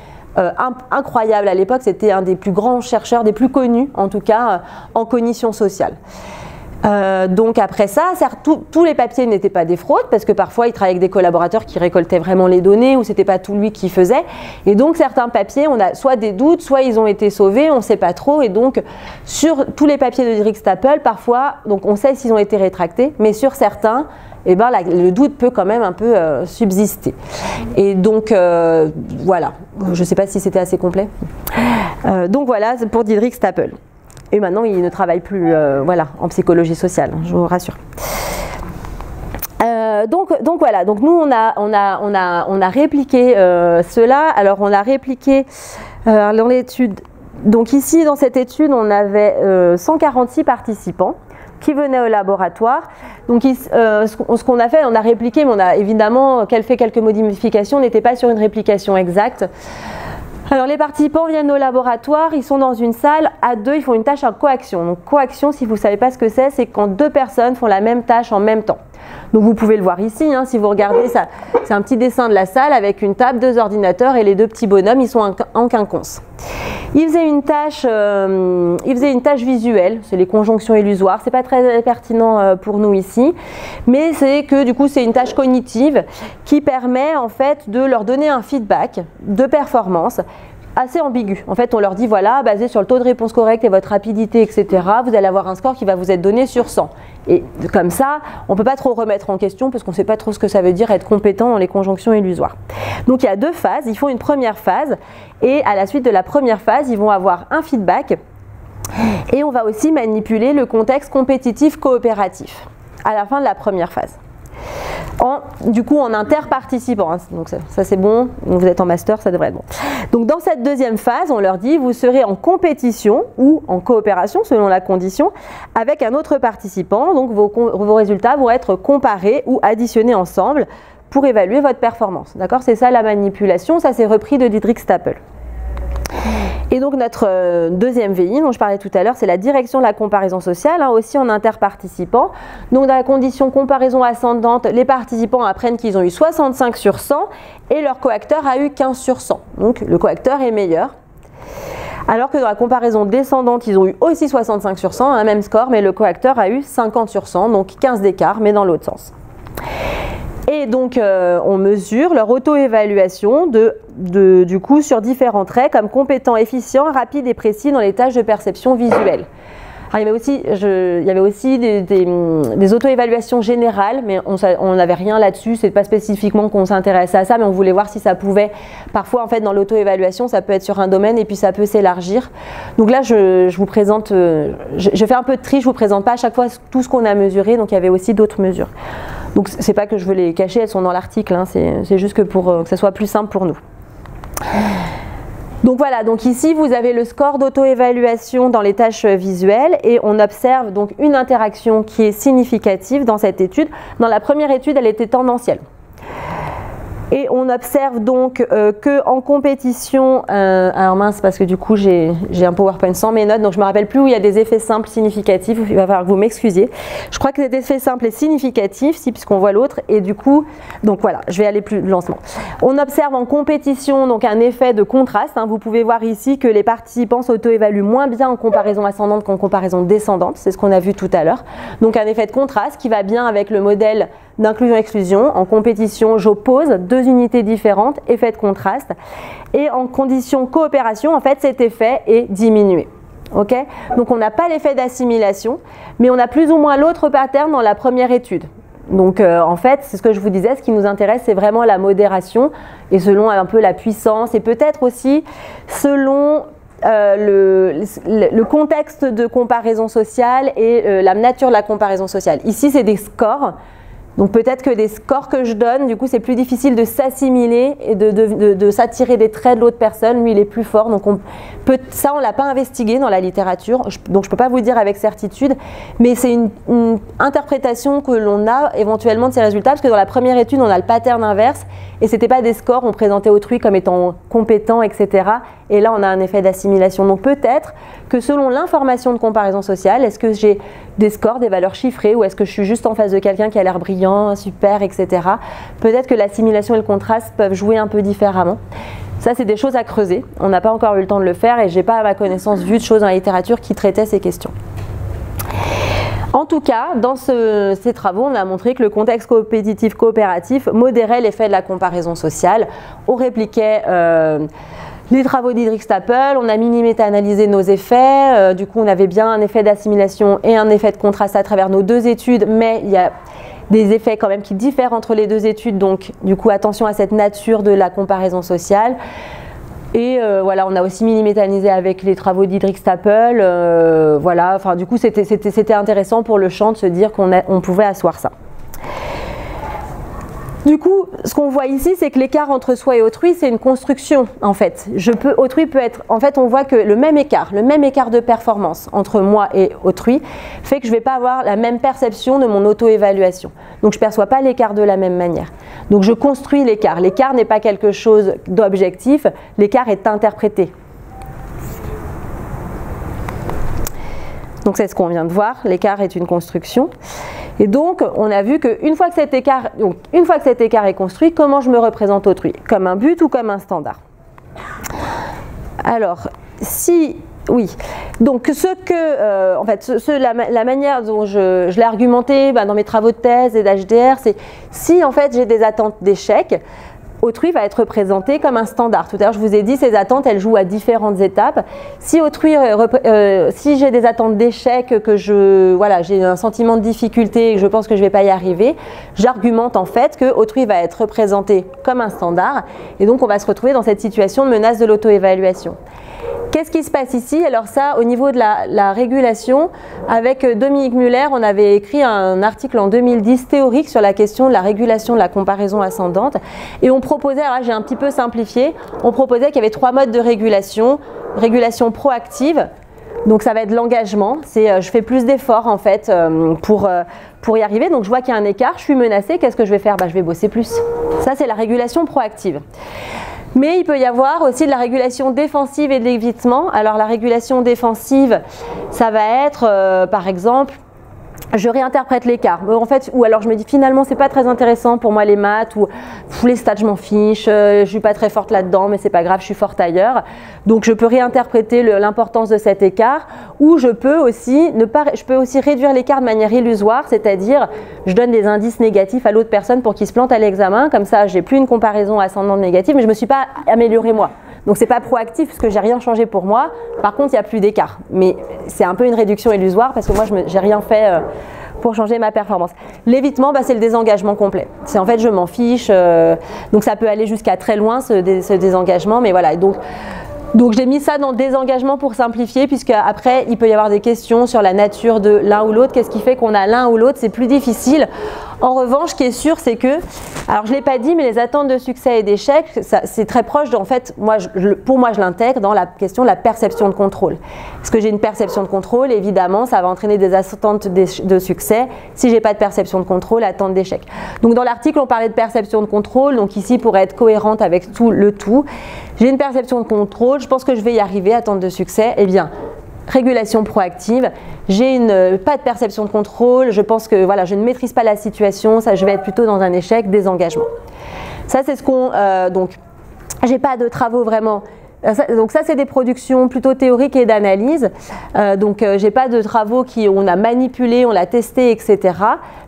incroyable à l'époque, c'était un des plus grands chercheurs, des plus connus en tout cas en cognition sociale. Donc après ça, tous les papiers n'étaient pas des fraudes parce que parfois il travaillait avec des collaborateurs qui récoltaient vraiment les données ou c'était pas tout lui qui faisait et donc certains papiers on a soit des doutes, soit ils ont été sauvés, on sait pas trop et donc sur tous les papiers de Diederik Stapel parfois donc on sait s'ils ont été rétractés mais sur certains le doute peut quand même un peu subsister. Et donc voilà, je ne sais pas si c'était assez complet. Donc voilà pour Diederik Stapel. Et maintenant il ne travaille plus en psychologie sociale, je vous rassure. Donc voilà, donc nous on a répliqué cela. Alors on a répliqué dans l'étude. Donc ici dans cette étude on avait 146 participants qui venaient au laboratoire. Donc ce qu'on a fait, on a répliqué, mais on a évidemment fait quelques modifications, on n'était pas sur une réplication exacte. Alors les participants viennent au laboratoire, ils sont dans une salle, à deux, ils font une tâche en coaction. Donc coaction, si vous ne savez pas ce que c'est quand deux personnes font la même tâche en même temps. Donc vous pouvez le voir ici, si vous regardez ça, c'est un petit dessin de la salle avec une table, deux ordinateurs et les deux petits bonhommes, ils sont en quinconce. Ils faisaient une tâche visuelle, c'est les conjonctions illusoires, c'est pas très pertinent pour nous ici, mais c'est que du coup c'est une tâche cognitive qui permet en fait de leur donner un feedback de performance assez ambigu. En fait, on leur dit voilà, basé sur le taux de réponse correct et votre rapidité, etc., vous allez avoir un score qui va vous être donné sur 100. Et comme ça, on ne peut pas trop remettre en question parce qu'on ne sait pas trop ce que ça veut dire être compétent dans les conjonctions illusoires. Donc il y a deux phases, ils font une première phase et à la suite de la première phase, ils vont avoir un feedback et on va aussi manipuler le contexte compétitif coopératif à la fin de la première phase. Du coup en interparticipant, donc ça c'est bon, vous êtes en master, ça devrait être bon. Donc dans cette deuxième phase, on leur dit vous serez en compétition ou en coopération selon la condition avec un autre participant, donc vos résultats vont être comparés ou additionnés ensemble pour évaluer votre performance. D'accord? C'est ça la manipulation, ça c'est repris de Dietrich Stapel. Et donc notre deuxième VI dont je parlais tout à l'heure, c'est la direction de la comparaison sociale, hein, aussi en interparticipant. Donc dans la condition comparaison ascendante, les participants apprennent qu'ils ont eu 65 sur 100 et leur coacteur a eu 15 sur 100. Donc le coacteur est meilleur. Alors que dans la comparaison descendante, ils ont eu aussi 65 sur 100, un même score, mais le coacteur a eu 50 sur 100, donc 15 d'écart, mais dans l'autre sens. Et donc, on mesure leur auto-évaluation du coup sur différents traits comme compétent, efficient, rapide et précis dans les tâches de perception visuelle. Alors, il y avait aussi des auto-évaluations générales, mais on n'avait rien là-dessus, c'est pas spécifiquement qu'on s'intéressait à ça, mais on voulait voir si ça pouvait, parfois en fait dans l'auto-évaluation, ça peut être sur un domaine et puis ça peut s'élargir. Donc là, je vous présente, je fais un peu de tri, je vous présente pas à chaque fois tout ce qu'on a mesuré, donc il y avait aussi d'autres mesures. Donc c'est pas que je veux les cacher, elles sont dans l'article, hein, c'est juste que pour que ça soit plus simple pour nous. Donc voilà, donc ici vous avez le score d'auto-évaluation dans les tâches visuelles et on observe donc une interaction qui est significative dans cette étude. Dans la première étude, elle était tendancielle. Et on observe donc qu'en compétition, alors mince parce que du coup j'ai un PowerPoint sans mes notes, donc je me rappelle plus où il y a des effets simples significatifs, il va falloir que vous m'excusiez. Je crois que cet effet simple est significatif, si, puisqu'on voit l'autre, et du coup, donc voilà, je vais aller plus lentement. On observe en compétition donc un effet de contraste, hein. Vous pouvez voir ici que les participants s'auto-évaluent moins bien en comparaison ascendante qu'en comparaison descendante, c'est ce qu'on a vu tout à l'heure. Donc un effet de contraste qui va bien avec le modèle d'inclusion-exclusion. En compétition, j'oppose deux unités différentes, effet de contraste. Et en condition coopération, en fait, cet effet est diminué. Okay? Donc on n'a pas l'effet d'assimilation, mais on a plus ou moins l'autre pattern dans la première étude. Donc en fait, c'est ce que je vous disais, ce qui nous intéresse, c'est vraiment la modération, et selon un peu la puissance, et peut-être aussi selon le contexte de comparaison sociale et la nature de la comparaison sociale. Ici, c'est des scores. Donc peut-être que des scores que je donne, du coup c'est plus difficile de s'assimiler et de s'attirer des traits de l'autre personne. Lui il est plus fort, donc ça on ne l'a pas investigué dans la littérature, donc je ne peux pas vous dire avec certitude, mais c'est une interprétation que l'on a éventuellement de ces résultats, parce que dans la première étude on a le pattern inverse, et ce n'était pas des scores, on présentait autrui comme étant compétent, etc. Et là on a un effet d'assimilation. Donc peut-être que selon l'information de comparaison sociale, est-ce que j'ai des scores, des valeurs chiffrées, ou est-ce que je suis juste en face de quelqu'un qui a l'air brillant, super, etc. Peut-être que l'assimilation et le contraste peuvent jouer un peu différemment. Ça, c'est des choses à creuser. On n'a pas encore eu le temps de le faire et je n'ai pas, à ma connaissance, vu de choses dans la littérature qui traitaient ces questions. En tout cas, dans ces travaux, on a montré que le contexte compétitif coopératif modérait l'effet de la comparaison sociale. On répliquait les travaux d'Dietrich Stapel, on a mini-méta-analysé nos effets, du coup on avait bien un effet d'assimilation et un effet de contraste à travers nos deux études, mais il y a des effets quand même qui diffèrent entre les deux études, donc du coup attention à cette nature de la comparaison sociale. Et voilà, on a aussi mini-méta-analysé avec les travaux d'Dietrich Stapel, voilà, enfin du coup c'était intéressant pour le champ de se dire qu'on pouvait asseoir ça. Du coup, ce qu'on voit ici, c'est que l'écart entre soi et autrui, c'est une construction, en fait. Autrui peut être... En fait, on voit que le même écart de performance entre moi et autrui fait que je ne vais pas avoir la même perception de mon auto-évaluation. Donc, je ne perçois pas l'écart de la même manière. Donc, je construis l'écart. L'écart n'est pas quelque chose d'objectif, l'écart est interprété. Donc, c'est ce qu'on vient de voir. L'écart est une construction. Et donc, on a vu qu'une fois que cet écart est construit, comment je me représente autrui? Comme un but ou comme un standard? Alors, oui. Donc, en fait, la manière dont je l'ai argumenté dans mes travaux de thèse et d'HDR, c'est si en fait j'ai des attentes d'échec, autrui va être représenté comme un standard. Tout à l'heure, je vous ai dit, ces attentes, elles jouent à différentes étapes. Si j'ai des attentes d'échec, que j'ai un sentiment de difficulté et que je pense que je ne vais pas y arriver, j'argumente en fait que autrui va être représenté comme un standard. Et donc, on va se retrouver dans cette situation de menace de l'auto-évaluation. Qu'est-ce qui se passe ici? Alors ça, au niveau de la régulation, avec Dominique Muller, on avait écrit un article en 2010 théorique sur la question de la régulation de la comparaison ascendante. Et on proposait, alors là j'ai un petit peu simplifié, on proposait qu'il y avait 3 modes de régulation. Régulation proactive, Donc ça va être l'engagement, c'est je fais plus d'efforts en fait pour y arriver. Donc je vois qu'il y a un écart, je suis menacée, qu'est-ce que je vais faire? Je vais bosser plus. Ça c'est la régulation proactive. Mais il peut y avoir aussi de la régulation défensive et de l'évitement. Alors la régulation défensive, ça va être par exemple, je réinterprète l'écart. En fait, ou alors je me dis finalement c'est pas très intéressant pour moi les maths ou les stats je m'en fiche, je suis pas très forte là-dedans mais c'est pas grave, je suis forte ailleurs. Donc je peux réinterpréter l'importance de cet écart ou je peux aussi réduire l'écart de manière illusoire, c'est-à-dire je donne des indices négatifs à l'autre personne pour qu'il se plante à l'examen, comme ça j'ai plus une comparaison ascendante négative mais je me suis pas améliorée moi. Donc c'est pas proactif parce que j'ai rien changé pour moi. Par contre, il n'y a plus d'écart. Mais c'est un peu une réduction illusoire parce que moi, j'ai rien fait pour changer ma performance. L'évitement, c'est le désengagement complet. C'est en fait, je m'en fiche. Donc ça peut aller jusqu'à très loin ce désengagement. Mais voilà. Donc j'ai mis ça dans le désengagement pour simplifier, puisque après il peut y avoir des questions sur la nature de l'un ou l'autre. Qu'est-ce qui fait qu'on a l'un ou l'autre? C'est plus difficile. En revanche, ce qui est sûr, c'est que, alors je ne l'ai pas dit, mais les attentes de succès et d'échec, c'est très proche, en fait, pour moi je l'intègre dans la question de la perception de contrôle. Est-ce que j'ai une perception de contrôle? Évidemment, ça va entraîner des attentes de succès. Si je n'ai pas de perception de contrôle, attente d'échec. Donc dans l'article, on parlait de perception de contrôle, donc ici, pour être cohérente avec tout, j'ai une perception de contrôle, je pense que je vais y arriver, attente de succès, eh bien, régulation proactive, j'ai pas de perception de contrôle, je pense que voilà, je ne maîtrise pas la situation, ça, je vais être plutôt dans un échec, désengagement. Ça c'est ce qu'on... donc, j'ai pas de travaux vraiment... Donc ça c'est des productions plutôt théoriques et d'analyse, donc j'ai pas de travaux on a manipulé, on l'a testé, etc.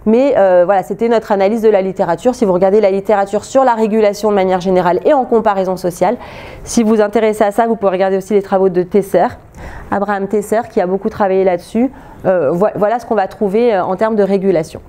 Mais voilà, c'était notre analyse de la littérature. Si vous regardez la littérature sur la régulation de manière générale et en comparaison sociale, si vous vous intéressez à ça, vous pouvez regarder aussi les travaux de Tesser, Abraham Tesser, qui a beaucoup travaillé là-dessus. Voilà ce qu'on va trouver en termes de régulation.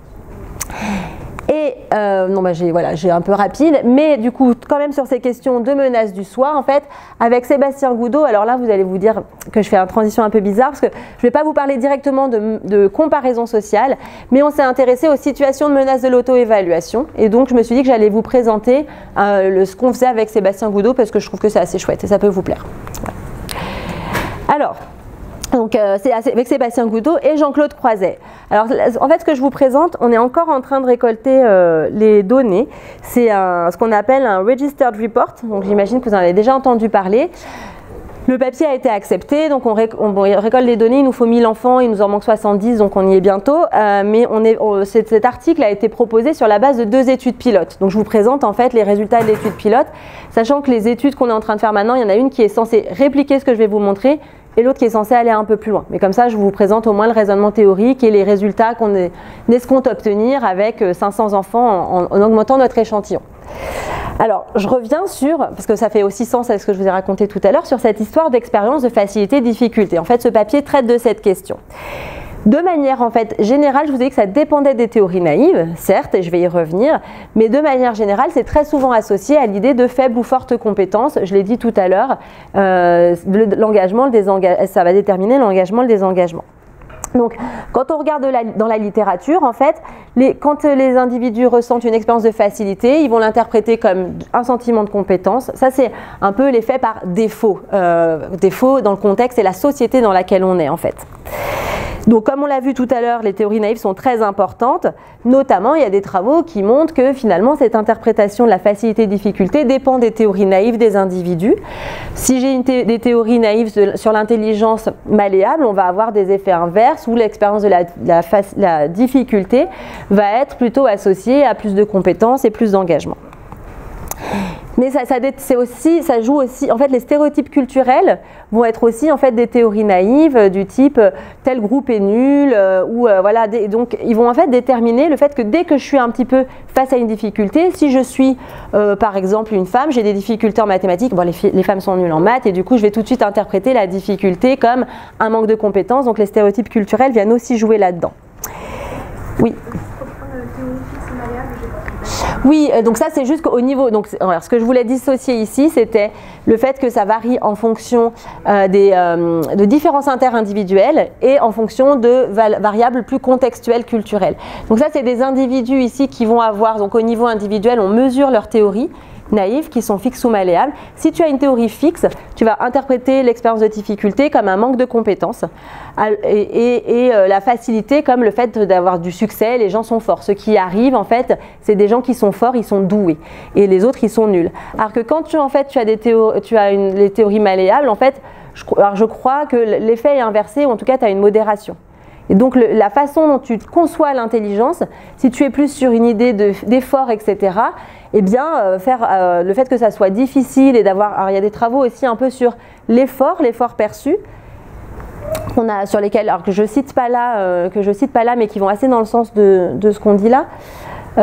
Et j'ai un peu rapide, mais du coup, quand même sur ces questions de menace du soi, en fait, avec Sébastien Goudot, alors là, vous allez vous dire que je fais une transition un peu bizarre, parce que je ne vais pas vous parler directement de comparaison sociale, mais on s'est intéressé aux situations de menace de l'auto-évaluation, et donc je me suis dit que j'allais vous présenter ce qu'on faisait avec Sébastien Goudot, parce que je trouve que c'est assez chouette, et ça peut vous plaire. Voilà. Alors, donc c'est avec Sébastien Goudot et Jean-Claude Croiset. Alors en fait ce que je vous présente, on est encore en train de récolter les données. C'est ce qu'on appelle un Registered Report, donc j'imagine que vous en avez déjà entendu parler. Le papier a été accepté, donc on récolte les données, il nous faut 1000 enfants, il nous en manque 70, donc on y est bientôt. Mais cet article a été proposé sur la base de 2 études pilotes. Donc je vous présente en fait les résultats de l'étude pilote, sachant que les études qu'on est en train de faire maintenant, il y en a une qui est censée répliquer ce que je vais vous montrer, et l'autre qui est censé aller un peu plus loin. Mais comme ça, je vous présente au moins le raisonnement théorique et les résultats qu'on escompte obtenir avec 500 enfants en augmentant notre échantillon. Alors, je reviens parce que ça fait aussi sens avec ce que je vous ai raconté tout à l'heure, sur cette histoire d'expérience de facilité-difficulté. En fait, ce papier traite de cette question. De manière en fait générale, je vous ai dit que ça dépendait des théories naïves, certes, et je vais y revenir, mais de manière générale, c'est très souvent associé à l'idée de faibles ou fortes compétences. Je l'ai dit tout à l'heure, l'engagement, ça va déterminer l'engagement, le désengagement. Donc, quand on regarde dans la littérature, en fait, quand les individus ressentent une expérience de facilité, ils vont l'interpréter comme un sentiment de compétence. Ça, c'est un peu l'effet par défaut. Défaut dans le contexte et la société dans laquelle on est, en fait. Donc, comme on l'a vu tout à l'heure, les théories naïves sont très importantes. Notamment, il y a des travaux qui montrent que finalement, cette interprétation de la facilité-difficulté dépend des théories naïves des individus. Si j'ai des théories naïves sur l'intelligence malléable, on va avoir des effets inverses où l'expérience de la difficulté va être plutôt associée à plus de compétences et plus d'engagement. Mais ça joue aussi, en fait, les stéréotypes culturels vont être aussi en fait des théories naïves du type tel groupe est nul voilà. Donc ils vont en fait déterminer le fait que dès que je suis un petit peu face à une difficulté, si je suis par exemple une femme, j'ai des difficultés en mathématiques, bon les femmes sont nulles en maths et du coup je vais tout de suite interpréter la difficulté comme un manque de compétences. Donc les stéréotypes culturels viennent aussi jouer là-dedans. Oui. Oui, donc ça c'est juste qu'au niveau, donc ce que je voulais dissocier ici, c'était le fait que ça varie en fonction de différences interindividuelles et en fonction de variables plus contextuelles culturelles. Donc ça c'est des individus ici qui vont avoir, donc au niveau individuel on mesure leur théorie, naïves qui sont fixes ou malléables. Si tu as une théorie fixe, tu vas interpréter l'expérience de difficulté comme un manque de compétences et la facilité comme le fait d'avoir du succès, les gens sont forts. Ceux qui arrivent, en fait, c'est des gens qui sont forts, ils sont doués. Et les autres, ils sont nuls. Alors que quand tu as les théories malléables, en fait, je crois que l'effet est inversé, ou en tout cas, tu as une modération. Et donc, la façon dont tu conçois l'intelligence, si tu es plus sur une idée d'effort, etc., eh bien, le fait que ça soit difficile et d'avoir... Alors, il y a des travaux aussi un peu sur l'effort perçu, sur lesquels, alors que je cite pas là, mais qui vont assez dans le sens de ce qu'on dit là.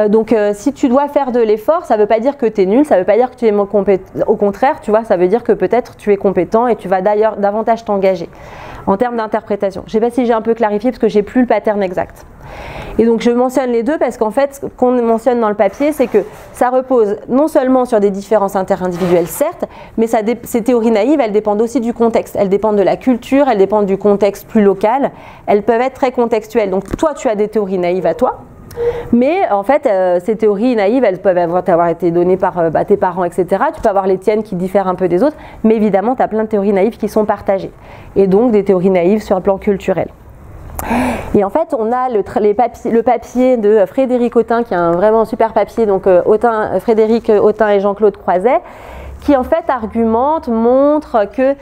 Donc, si tu dois faire de l'effort, ça ne veut pas dire que tu es nul, ça ne veut pas dire que tu es compétent. Au contraire, tu vois, ça veut dire que peut-être tu es compétent et tu vas d'ailleurs davantage t'engager en termes d'interprétation. Je ne sais pas si j'ai un peu clarifié parce que j'ai plus le pattern exact. Et donc, je mentionne les deux parce qu'en fait, ce qu'on mentionne dans le papier, c'est que ça repose non seulement sur des différences interindividuelles, certes, mais ces théories naïves, elles dépendent aussi du contexte. Elles dépendent de la culture, elles dépendent du contexte plus local. Elles peuvent être très contextuelles. Donc, toi, tu as des théories naïves à toi. Mais en fait, ces théories naïves, elles peuvent avoir été données par tes parents, etc. Tu peux avoir les tiennes qui diffèrent un peu des autres, mais évidemment, tu as plein de théories naïves qui sont partagées. Et donc, des théories naïves sur le plan culturel. Et en fait, on a le papier de Frédéric Autain, qui est un vraiment super papier, donc Frédéric Autain et Jean-Claude Croiset, qui en fait montre que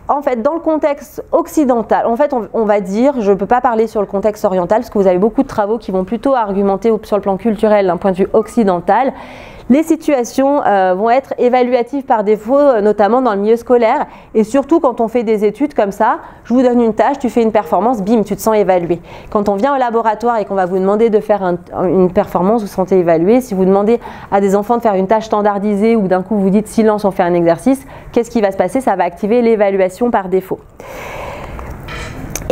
en fait, dans le contexte occidental, en fait, on va dire, je ne peux pas parler sur le contexte oriental, parce que vous avez beaucoup de travaux qui vont plutôt argumenter sur le plan culturel d'un point de vue occidental. Les situations vont être évaluatives par défaut, notamment dans le milieu scolaire, et surtout quand on fait des études comme ça, je vous donne une tâche, tu fais une performance, bim, tu te sens évalué. Quand on vient au laboratoire et qu'on va vous demander de faire une performance, vous vous sentez évalué. Si vous demandez à des enfants de faire une tâche standardisée ou d'un coup vous dites silence, on fait un exercice, qu'est-ce qui va se passer? Ça va activer l'évaluation par défaut.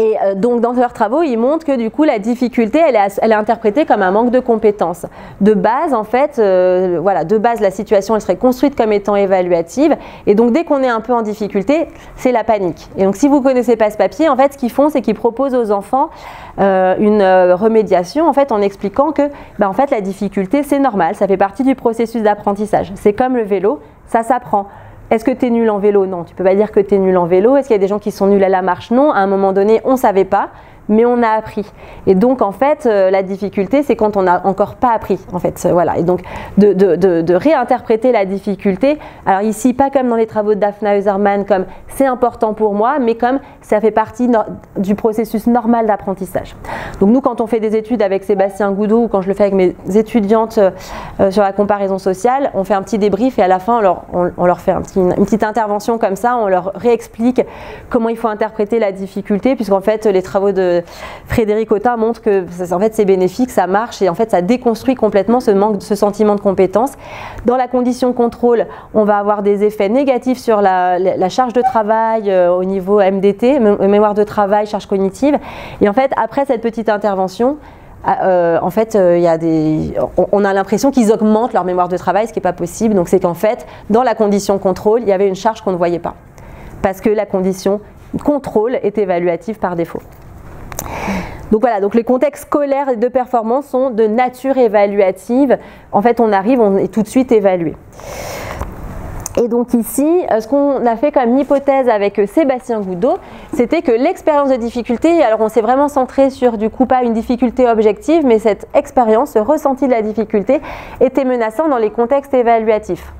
Et donc dans leurs travaux, ils montrent que du coup la difficulté, elle est interprétée comme un manque de compétences. De base, en fait, de base la situation, elle serait construite comme étant évaluative. Et donc dès qu'on est un peu en difficulté, c'est la panique. Et donc si vous ne connaissez pas ce papier, en fait, ce qu'ils font, c'est qu'ils proposent aux enfants une remédiation, en fait, en expliquant que, en fait, la difficulté, c'est normal, ça fait partie du processus d'apprentissage. C'est comme le vélo, ça s'apprend. Est-ce que tu es nul en vélo? Non, tu ne peux pas dire que tu es nul en vélo. Est-ce qu'il y a des gens qui sont nuls à la marche? Non, à un moment donné, on ne savait pas, mais on a appris. Et donc, en fait, la difficulté, c'est quand on n'a encore pas appris, en fait. Voilà. Et donc, de réinterpréter la difficulté, alors ici, pas comme dans les travaux de Daphna Euserman, comme c'est important pour moi, mais comme ça fait partie du processus normal d'apprentissage. Donc, nous, quand on fait des études avec Sébastien Goudot, ou quand je le fais avec mes étudiantes sur la comparaison sociale, on fait un petit débrief et à la fin, on leur fait une petite intervention comme ça, on leur réexplique comment il faut interpréter la difficulté, puisqu'en fait, les travaux de Frédéric Autain montre que en fait, c'est bénéfique, ça marche et en fait ça déconstruit complètement ce sentiment de compétence. Dans la condition contrôle, on va avoir des effets négatifs sur la charge de travail au niveau MDT, mémoire de travail, charge cognitive. Et en fait, après cette petite intervention, en fait, on a l'impression qu'ils augmentent leur mémoire de travail, ce qui n'est pas possible. Donc c'est qu'en fait, dans la condition contrôle, il y avait une charge qu'on ne voyait pas. Parce que la condition contrôle est évaluative par défaut. Donc voilà, donc les contextes scolaires et de performance sont de nature évaluative. En fait, on est tout de suite évalué. Et donc ici, ce qu'on a fait comme hypothèse avec Sébastien Goudot, c'était que l'expérience de difficulté, alors on s'est vraiment centré sur du coup pas une difficulté objective, mais cette expérience, ce ressenti de la difficulté était menaçant dans les contextes évaluatifs.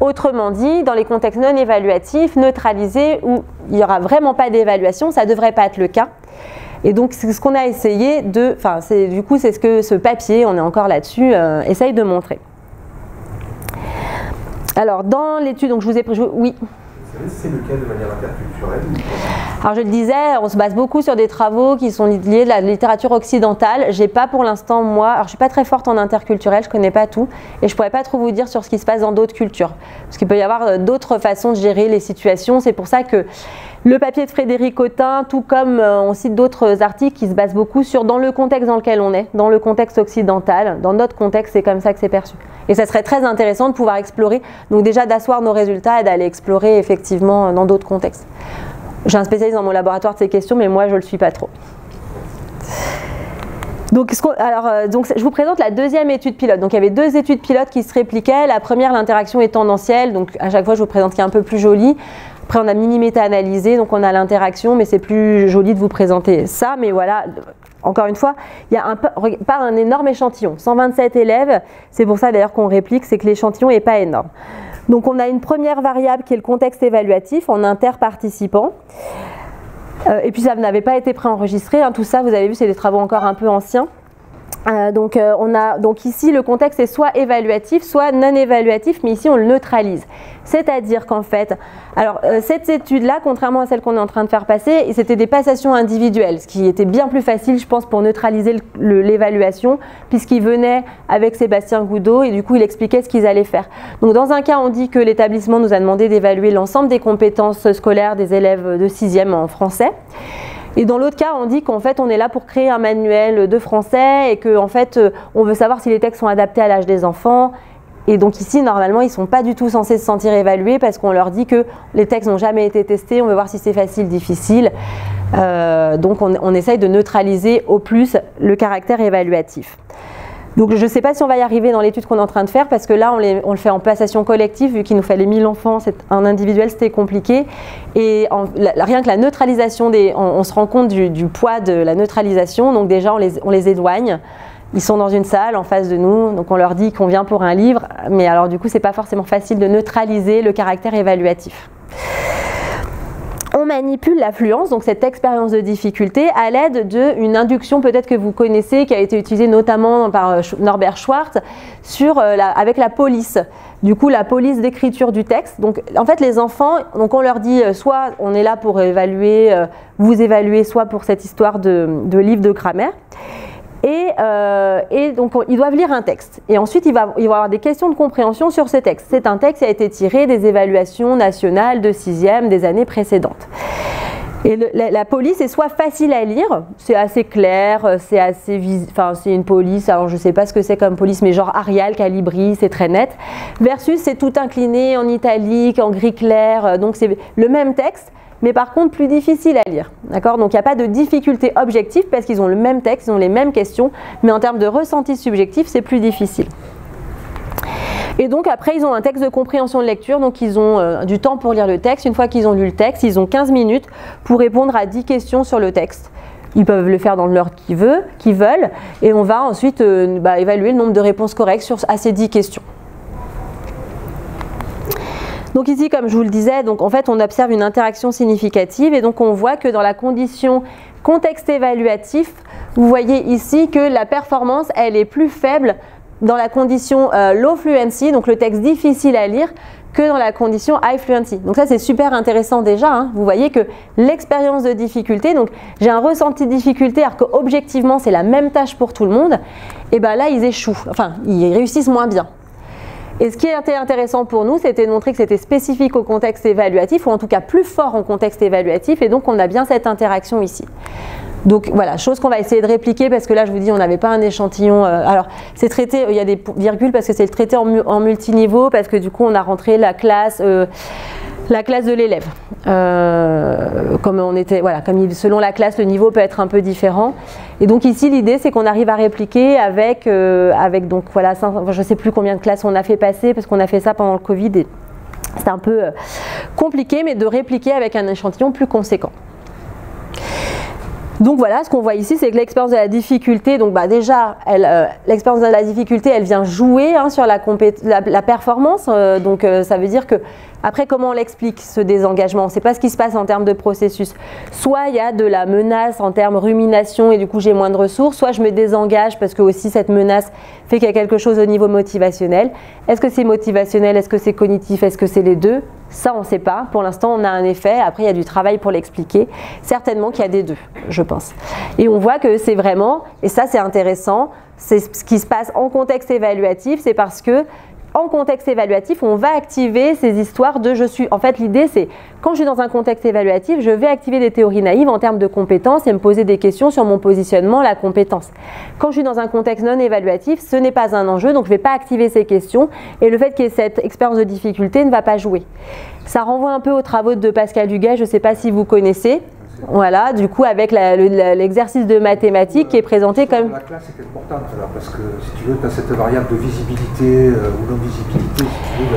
Autrement dit, dans les contextes non évaluatifs, neutralisés, où il n'y aura vraiment pas d'évaluation, ça ne devrait pas être le cas. Et donc, c'est ce qu'on a essayé du coup, c'est ce que ce papier, on est encore là-dessus, essaye de montrer. Alors, dans l'étude, donc je vous ai... Oui. Vous savez si c'est le cas de manière interculturelle? Alors, je le disais, on se base beaucoup sur des travaux qui sont liés à la littérature occidentale. J'ai pas pour l'instant, moi... Alors, je suis pas très forte en interculturel, je connais pas tout. Et je pourrais pas trop vous dire sur ce qui se passe dans d'autres cultures. Parce qu'il peut y avoir d'autres façons de gérer les situations. C'est pour ça que le papier de Frédéric Autain, tout comme on cite d'autres articles qui se basent beaucoup sur dans le contexte dans lequel on est, dans le contexte occidental, dans notre contexte, c'est comme ça que c'est perçu. Et ça serait très intéressant de pouvoir explorer, donc déjà d'asseoir nos résultats et d'aller explorer effectivement dans d'autres contextes. J'ai un spécialiste dans mon laboratoire de ces questions, mais moi je ne le suis pas trop. Donc, je vous présente la deuxième étude pilote. Donc il y avait 2 études pilotes qui se répliquaient. La première, l'interaction est tendancielle. Donc à chaque fois, je vous présente qui est un peu plus joli. Après, on a mini-méta-analysé, donc on a l'interaction, mais c'est plus joli de vous présenter ça. Mais voilà, encore une fois, il y a pas un énorme échantillon. 127 élèves, c'est pour ça d'ailleurs qu'on réplique, c'est que l'échantillon n'est pas énorme. Donc on a une première variable qui est le contexte évaluatif en interparticipant. Et puis ça n'avait pas été préenregistré, hein. Tout ça, vous avez vu, c'est des travaux encore un peu anciens. Donc ici, le contexte est soit évaluatif, soit non évaluatif, mais ici on le neutralise. C'est-à-dire qu'en fait, cette étude-là, contrairement à celle qu'on est en train de faire passer, c'était des passations individuelles, ce qui était bien plus facile, je pense, pour neutraliser l'évaluation, puisqu'il venait avec Sébastien Goudot et du coup il expliquait ce qu'ils allaient faire. Donc dans un cas, on dit que l'établissement nous a demandé d'évaluer l'ensemble des compétences scolaires des élèves de 6e en français. Et dans l'autre cas, on dit qu'en fait, on est là pour créer un manuel de français et qu'en fait, on veut savoir si les textes sont adaptés à l'âge des enfants. Et donc ici, normalement, ils ne sont pas du tout censés se sentir évalués parce qu'on leur dit que les textes n'ont jamais été testés, on veut voir si c'est facile, difficile. Donc on essaye de neutraliser au plus le caractère évaluatif. Donc je ne sais pas si on va y arriver dans l'étude qu'on est en train de faire parce que là on le fait en passation collective vu qu'il nous fallait 1000 enfants, en individuel c'était compliqué et rien que la neutralisation, on se rend compte du poids de la neutralisation, donc déjà on les éloigne, ils sont dans une salle en face de nous, donc on leur dit qu'on vient pour un livre, mais alors du coup c'est pas forcément facile de neutraliser le caractère évaluatif. On manipule l'affluence, donc cette expérience de difficulté, à l'aide d'une induction peut-être que vous connaissez, qui a été utilisée notamment par Norbert Schwartz, avec la police. Du coup, la police d'écriture du texte. Donc, en fait, les enfants, donc on leur dit soit on est là pour évaluer, vous évaluer, soit pour cette histoire de livre de grammaire. Et donc ils doivent lire un texte et ensuite il va y avoir des questions de compréhension sur ce texte. C'est un texte qui a été tiré des évaluations nationales de 6e des années précédentes. Et la police est soit facile à lire, c'est assez clair, c'est assez c'est une police, alors je ne sais pas ce que c'est comme police, mais genre Arial, Calibri, c'est très net, versus c'est tout incliné en italique, en gris clair, donc c'est le même texte, mais par contre plus difficile à lire. D'accord ? Donc il n'y a pas de difficulté objective parce qu'ils ont le même texte, ils ont les mêmes questions, mais en termes de ressenti subjectif, c'est plus difficile. Et donc après, ils ont un texte de compréhension de lecture, donc ils ont du temps pour lire le texte. Une fois qu'ils ont lu le texte, ils ont 15 minutes pour répondre à 10 questions sur le texte. Ils peuvent le faire dans l'ordre qu'ils veulent, et on va ensuite évaluer le nombre de réponses correctes à ces 10 questions. Donc ici, comme je vous le disais, donc en fait, on observe une interaction significative et donc on voit que dans la condition contexte évaluatif, vous voyez ici que la performance, elle est plus faible dans la condition low fluency, donc le texte difficile à lire, que dans la condition high fluency. Donc ça, c'est super intéressant déjà, hein. Vous voyez que l'expérience de difficulté, donc j'ai un ressenti de difficulté alors qu'objectivement, c'est la même tâche pour tout le monde, et bien là, ils échouent, enfin, ils réussissent moins bien. Et ce qui était intéressant pour nous, c'était de montrer que c'était spécifique au contexte évaluatif, ou en tout cas plus fort en contexte évaluatif, et donc on a bien cette interaction ici. Donc voilà, chose qu'on va essayer de répliquer, parce que là je vous dis, on n'avait pas un échantillon. Alors c'est traité, il y a des virgules parce que c'est le traité en multiniveau, parce que du coup on a rentré la classe de l'élève. Comme selon la classe, le niveau peut être un peu différent. Et donc ici, l'idée, c'est qu'on arrive à répliquer avec donc voilà, je ne sais plus combien de classes on a fait passer, parce qu'on a fait ça pendant le Covid et c'était un peu compliqué, mais de répliquer avec un échantillon plus conséquent. Donc voilà, ce qu'on voit ici, c'est que l'expérience de la difficulté, donc déjà, l'expérience de la difficulté, elle vient jouer sur la performance. Donc ça veut dire que, après, comment on l'explique, ce désengagement? On ne sait pas ce qui se passe en termes de processus. Soit il y a de la menace en termes rumination et du coup j'ai moins de ressources, soit je me désengage parce que aussi cette menace fait qu'il y a quelque chose au niveau motivationnel. Est-ce que c'est motivationnel? Est-ce que c'est cognitif? Est-ce que c'est les deux? Ça, on ne sait pas. Pour l'instant, on a un effet. Après, il y a du travail pour l'expliquer. Certainement qu'il y a des deux, je pense. Et on voit que c'est vraiment, et ça c'est intéressant, c'est ce qui se passe en contexte évaluatif, c'est parce que en contexte évaluatif, on va activer ces histoires de « je suis ». En fait, l'idée, c'est quand je suis dans un contexte évaluatif, je vais activer des théories naïves en termes de compétences et me poser des questions sur mon positionnement, la compétence. Quand je suis dans un contexte non évaluatif, ce n'est pas un enjeu, donc je ne vais pas activer ces questions. Et le fait qu'il y ait cette expérience de difficulté ne va pas jouer. Ça renvoie un peu aux travaux de Pascal Duguay, je ne sais pas si vous connaissez. Voilà, du coup avec l'exercice de mathématiques qui est présenté comme... La classe est importante là, parce que si tu veux, tu as cette variable de visibilité ou non-visibilité, si tu veux,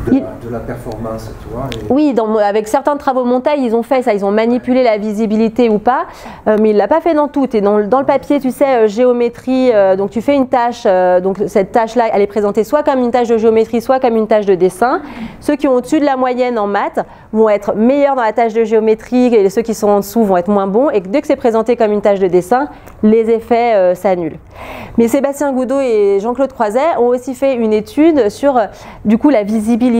de la performance, tu vois. Oui, avec certains travaux montagne, ils ont fait ça, ils ont manipulé la visibilité ou pas, mais il ne l'a pas fait dans tout. Et dans le papier, tu sais, géométrie, donc tu fais une tâche, donc cette tâche-là, elle est présentée soit comme une tâche de géométrie, soit comme une tâche de dessin. Ceux qui ont au-dessus de la moyenne en maths vont être meilleurs dans la tâche de géométrie et ceux qui sont en dessous vont être moins bons. Et dès que c'est présenté comme une tâche de dessin, les effets s'annulent. Mais Sébastien Goudot et Jean-Claude Croiset ont aussi fait une étude sur du coup la visibilité.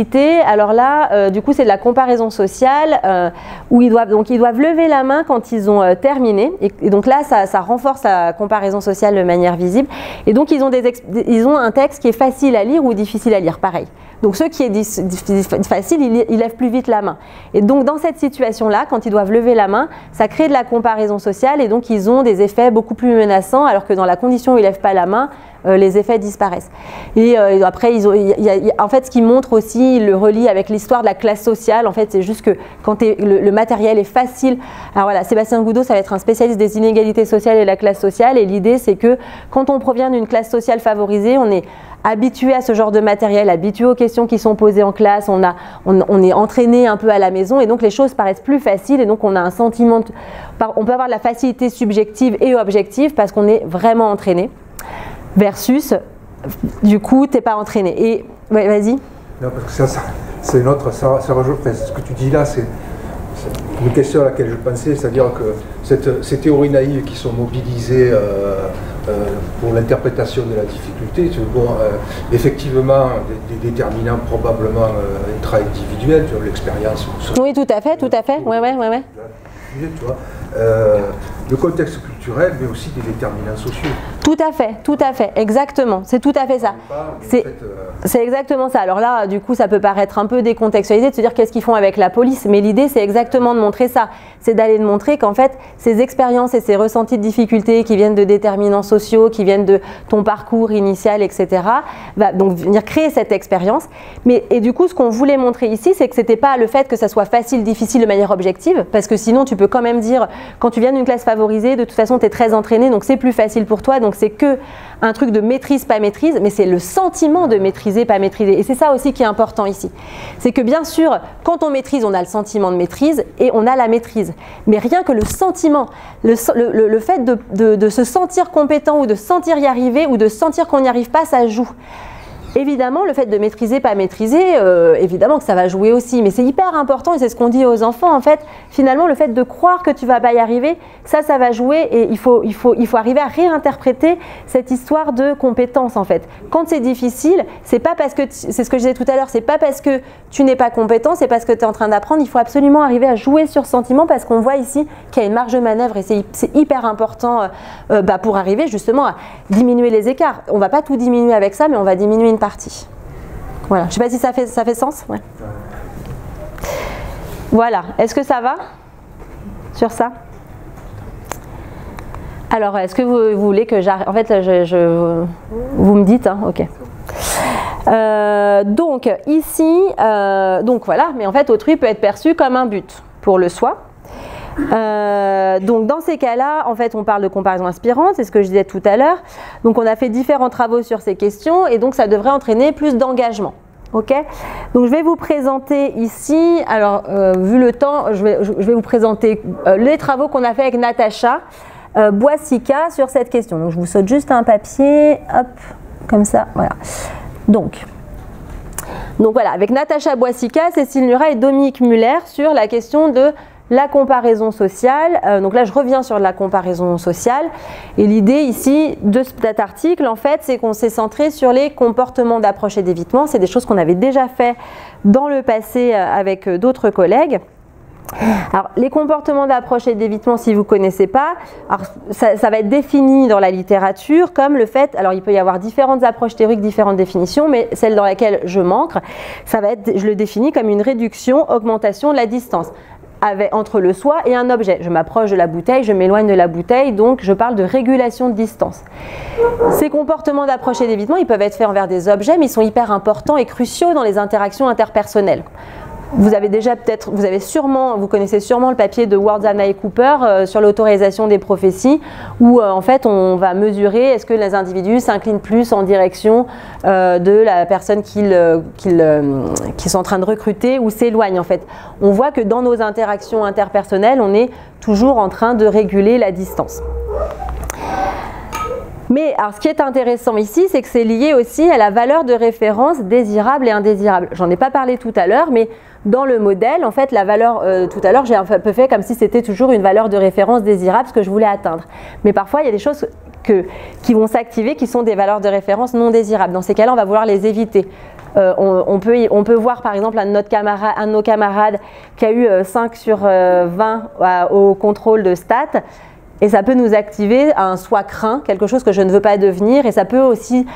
Alors là, du coup, c'est de la comparaison sociale où ils doivent lever la main quand ils ont terminé. Et donc là, ça renforce la comparaison sociale de manière visible. Et donc, ils ont un texte qui est facile à lire ou difficile à lire, pareil. Donc, ceux qui est facile, ils lèvent plus vite la main. Et donc, dans cette situation-là, quand ils doivent lever la main, ça crée de la comparaison sociale et donc, ils ont des effets beaucoup plus menaçants, alors que dans la condition où ils ne lèvent pas la main, les effets disparaissent. Et après, en fait, ce qui montre aussi, il le relie avec l'histoire de la classe sociale. En fait, c'est juste que quand le matériel est facile. Alors voilà, Sébastien Goudot, ça va être un spécialiste des inégalités sociales et de la classe sociale. Et l'idée, c'est que quand on provient d'une classe sociale favorisée, on est habitué à ce genre de matériel, habitué aux questions qui sont posées en classe, on est entraîné un peu à la maison et donc les choses paraissent plus faciles et donc on a un sentiment, on peut avoir de la facilité subjective et objective parce qu'on est vraiment entraîné. Versus, du coup, tu n'es pas entraîné. Et, ouais, vas-y. Non, parce que c'est une autre, ça rajoute, ce que tu dis là, c'est une question à laquelle je pensais, c'est-à-dire que ces théories naïves qui sont mobilisées pour l'interprétation de la difficulté, bon, effectivement, des déterminants probablement intra-individuels, tu vois, l'expérience. Oui, tout à fait, ouais. Tu vois, le contexte culturel, mais aussi des déterminants sociaux. Tout à fait, exactement, c'est tout à fait ça. C'est exactement ça. Alors là, du coup, ça peut paraître un peu décontextualisé de se dire qu'est-ce qu'ils font avec la police, mais l'idée, c'est exactement de montrer ça. C'est d'aller de montrer qu'en fait, ces expériences et ces ressentis de difficultés qui viennent de déterminants sociaux, qui viennent de ton parcours initial, etc., va donc venir créer cette expérience. Et du coup, ce qu'on voulait montrer ici, c'est que c'était pas le fait que ça soit facile, difficile de manière objective, parce que sinon, tu peux quand même dire, quand tu viens d'une classe favorisée, de toute façon, tu es très entraîné, donc c'est plus facile pour toi, donc c'est que un truc de maîtrise, pas maîtrise, mais c'est le sentiment de maîtriser, pas maîtriser. Et c'est ça aussi qui est important ici. C'est que bien sûr, quand on maîtrise, on a le sentiment de maîtrise et on a la maîtrise. Mais rien que le sentiment, le fait de se sentir compétent ou de sentir y arriver ou de sentir qu'on n'y arrive pas, ça joue. Évidemment, le fait de maîtriser, pas maîtriser, évidemment que ça va jouer aussi, mais c'est hyper important et c'est ce qu'on dit aux enfants en fait. Finalement, le fait de croire que tu vas pas y arriver, ça va jouer et il faut arriver à réinterpréter cette histoire de compétence en fait. Quand c'est difficile, c'est pas parce que, c'est ce que je disais tout à l'heure, c'est pas parce que tu n'es pas compétent, c'est parce que tu es en train d'apprendre, il faut absolument arriver à jouer sur ce sentiment parce qu'on voit ici qu'il y a une marge de manœuvre et c'est hyper important pour arriver justement à diminuer les écarts. On va pas tout diminuer avec ça, mais on va diminuer une partie. Voilà, je ne sais pas si ça fait sens. Ouais. Voilà, est-ce que ça va sur ça? Alors, est-ce que vous voulez que j'arrête? En fait, vous me dites, hein, ok. Donc, ici, donc voilà, mais en fait, autrui peut être perçu comme un but pour le soi. Donc dans ces cas-là, en fait, on parle de comparaison inspirante, c'est ce que je disais tout à l'heure. Donc on a fait différents travaux sur ces questions et donc ça devrait entraîner plus d'engagement. Ok, donc je vais vous présenter ici, alors vu le temps, je vais vous présenter les travaux qu'on a fait avec Natacha Boisica sur cette question. Donc je vous saute juste un papier, hop, comme ça, voilà. Donc voilà, avec Natacha Boisica, Cécile Nurat et Dominique Muller sur la question de la comparaison sociale. Donc là, je reviens sur la comparaison sociale. Et l'idée ici de cet article, en fait, c'est qu'on s'est centré sur les comportements d'approche et d'évitement. C'est des choses qu'on avait déjà fait dans le passé avec d'autres collègues. Alors, les comportements d'approche et d'évitement, si vous ne connaissez pas, alors, ça va être défini dans la littérature comme le fait, alors il peut y avoir différentes approches théoriques, différentes définitions, mais celle dans laquelle je m'ancre, ça va être, je le définis comme une réduction, augmentation de la distance entre le soi et un objet. Je m'approche de la bouteille, je m'éloigne de la bouteille, donc je parle de régulation de distance. Ces comportements d'approche et d'évitement, ils peuvent être faits envers des objets, mais ils sont hyper importants et cruciaux dans les interactions interpersonnelles. vous connaissez sûrement le papier de Wordzana et Cooper sur l'autorisation des prophéties, où en fait on va mesurer est-ce que les individus s'inclinent plus en direction de la personne qu'ils sont en train de recruter ou s'éloignent en fait. On voit que dans nos interactions interpersonnelles, on est toujours en train de réguler la distance. Mais alors, ce qui est intéressant ici, c'est que c'est lié aussi à la valeur de référence désirable et indésirable. J'en ai pas parlé tout à l'heure, mais dans le modèle, en fait, la valeur, tout à l'heure, j'ai un peu fait comme si c'était toujours une valeur de référence désirable, ce que je voulais atteindre. Mais parfois, il y a des choses qui vont s'activer, qui sont des valeurs de référence non désirables. Dans ces cas-là, on va vouloir les éviter. On peut voir par exemple un de nos camarades qui a eu 5 sur 20 au contrôle de stats. Et ça peut nous activer un soi craint, quelque chose que je ne veux pas devenir. Et ça peut aussi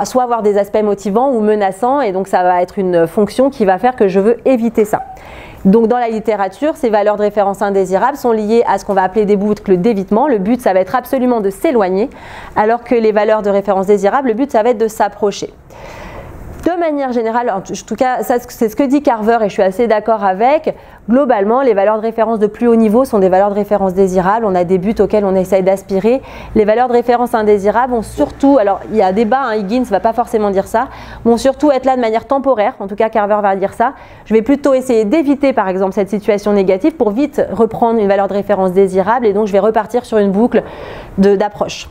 soit avoir des aspects motivants ou menaçants. Et donc ça va être une fonction qui va faire que je veux éviter ça. Donc dans la littérature, ces valeurs de référence indésirables sont liées à ce qu'on va appeler des boucles d'évitement. Le but, ça va être absolument de s'éloigner. Alors que les valeurs de référence désirables, le but, ça va être de s'approcher. De manière générale, en tout cas, c'est ce que dit Carver et je suis assez d'accord avec. Globalement, les valeurs de référence de plus haut niveau sont des valeurs de référence désirables. On a des buts auxquels on essaye d'aspirer. Les valeurs de référence indésirables vont surtout, alors il y a débat, Higgins ne va pas forcément dire ça, vont surtout être là de manière temporaire. En tout cas, Carver va dire ça. Je vais plutôt essayer d'éviter par exemple cette situation négative pour vite reprendre une valeur de référence désirable et donc je vais repartir sur une boucle d'approche.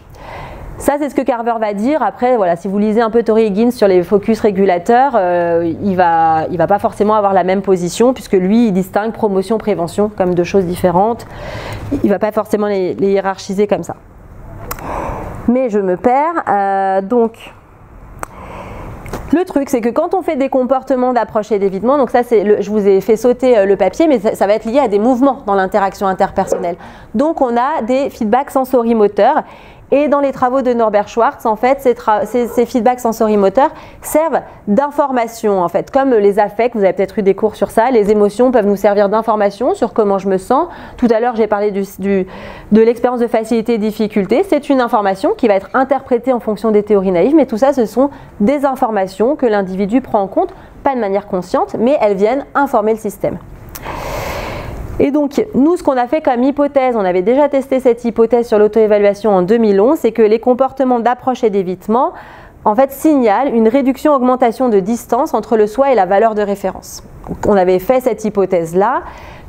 Ça, c'est ce que Carver va dire. Après, voilà, si vous lisez un peu Tory Higgins sur les focus régulateurs, il va pas forcément avoir la même position, puisque lui, il distingue promotion, prévention comme deux choses différentes. Il va pas forcément les hiérarchiser comme ça. Mais je me perds. Donc, le truc, c'est que quand on fait des comportements d'approche et d'évitement, donc ça, je vous ai fait sauter le papier, mais ça va être lié à des mouvements dans l'interaction interpersonnelle. Donc, on a des feedbacks sensorimoteurs. Et dans les travaux de Norbert Schwartz, en fait, ces feedbacks sensorimoteurs servent d'information, en fait. Comme les affects, vous avez peut-être eu des cours sur ça, les émotions peuvent nous servir d'information sur comment je me sens. Tout à l'heure, j'ai parlé de l'expérience de facilité et difficulté. C'est une information qui va être interprétée en fonction des théories naïves, mais tout ça, ce sont des informations que l'individu prend en compte, pas de manière consciente, mais elles viennent informer le système. Et donc, nous, ce qu'on a fait comme hypothèse, on avait déjà testé cette hypothèse sur l'auto-évaluation en 2011, c'est que les comportements d'approche et d'évitement, en fait, signalent une réduction-augmentation de distance entre le soi et la valeur de référence. Donc, on avait fait cette hypothèse-là,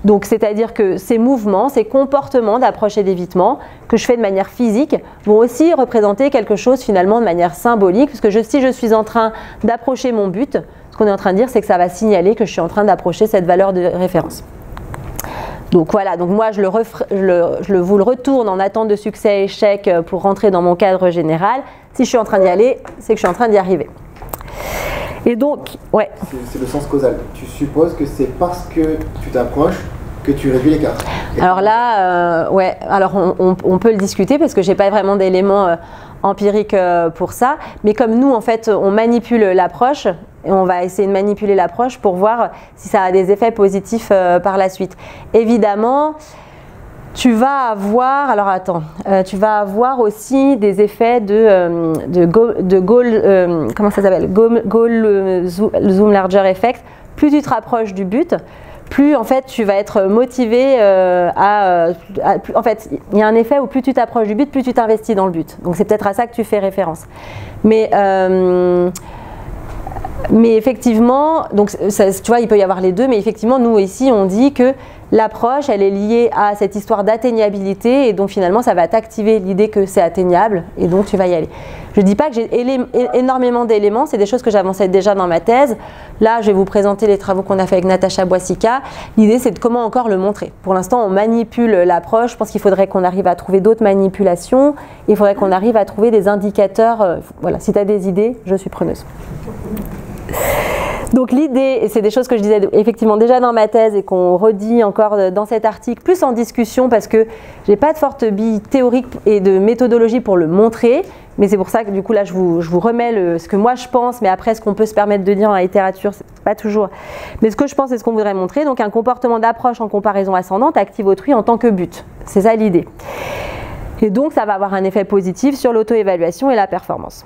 donc c'est-à-dire que ces mouvements, ces comportements d'approche et d'évitement que je fais de manière physique vont aussi représenter quelque chose finalement de manière symbolique, parce que si je suis en train d'approcher mon but, ce qu'on est en train de dire, c'est que ça va signaler que je suis en train d'approcher cette valeur de référence. Donc voilà, donc moi je vous le retourne en attente de succès échec pour rentrer dans mon cadre général. Si je suis en train d'y aller, c'est que je suis en train d'y arriver. Et donc, ouais. C'est le sens causal. Tu supposes que c'est parce que tu t'approches que tu réduis l'écart. Alors là, ouais, alors on peut le discuter parce que j'ai pas vraiment d'éléments empiriques pour ça. Mais comme nous, en fait, on manipule l'approche, et on va essayer de manipuler l'approche pour voir si ça a des effets positifs par la suite. Évidemment, tu vas avoir, alors attends, tu vas avoir aussi des effets comment ça s'appelle, goal zoom larger effect. Plus tu te rapproches du but, plus en fait tu vas être motivé en fait, il y a un effet où plus tu t'approches du but, plus tu t'investis dans le but. Donc c'est peut-être à ça que tu fais référence. Mais effectivement, donc ça, tu vois, il peut y avoir les deux, mais effectivement, nous ici, on dit que l'approche, elle est liée à cette histoire d'atteignabilité et donc finalement, ça va t'activer l'idée que c'est atteignable et donc tu vas y aller. Je ne dis pas que j'ai énormément d'éléments, c'est des choses que j'avançais déjà dans ma thèse. Là, je vais vous présenter les travaux qu'on a fait avec Natacha Boisica. L'idée, c'est de comment encore le montrer. Pour l'instant, on manipule l'approche. Je pense qu'il faudrait qu'on arrive à trouver d'autres manipulations. Il faudrait qu'on arrive à trouver des indicateurs. Voilà, si tu as des idées, je suis preneuse. Donc l'idée, et c'est des choses que je disais effectivement déjà dans ma thèse et qu'on redit encore dans cet article, plus en discussion parce que j'ai pas de forte bille théorique et de méthodologie pour le montrer, mais c'est pour ça que du coup là je vous remets ce que moi je pense, mais après ce qu'on peut se permettre de dire dans la littérature, c'est pas toujours. Mais ce que je pense, c'est ce qu'on voudrait montrer. Donc un comportement d'approche en comparaison ascendante active autrui en tant que but. C'est ça l'idée. Et donc ça va avoir un effet positif sur l'auto-évaluation et la performance.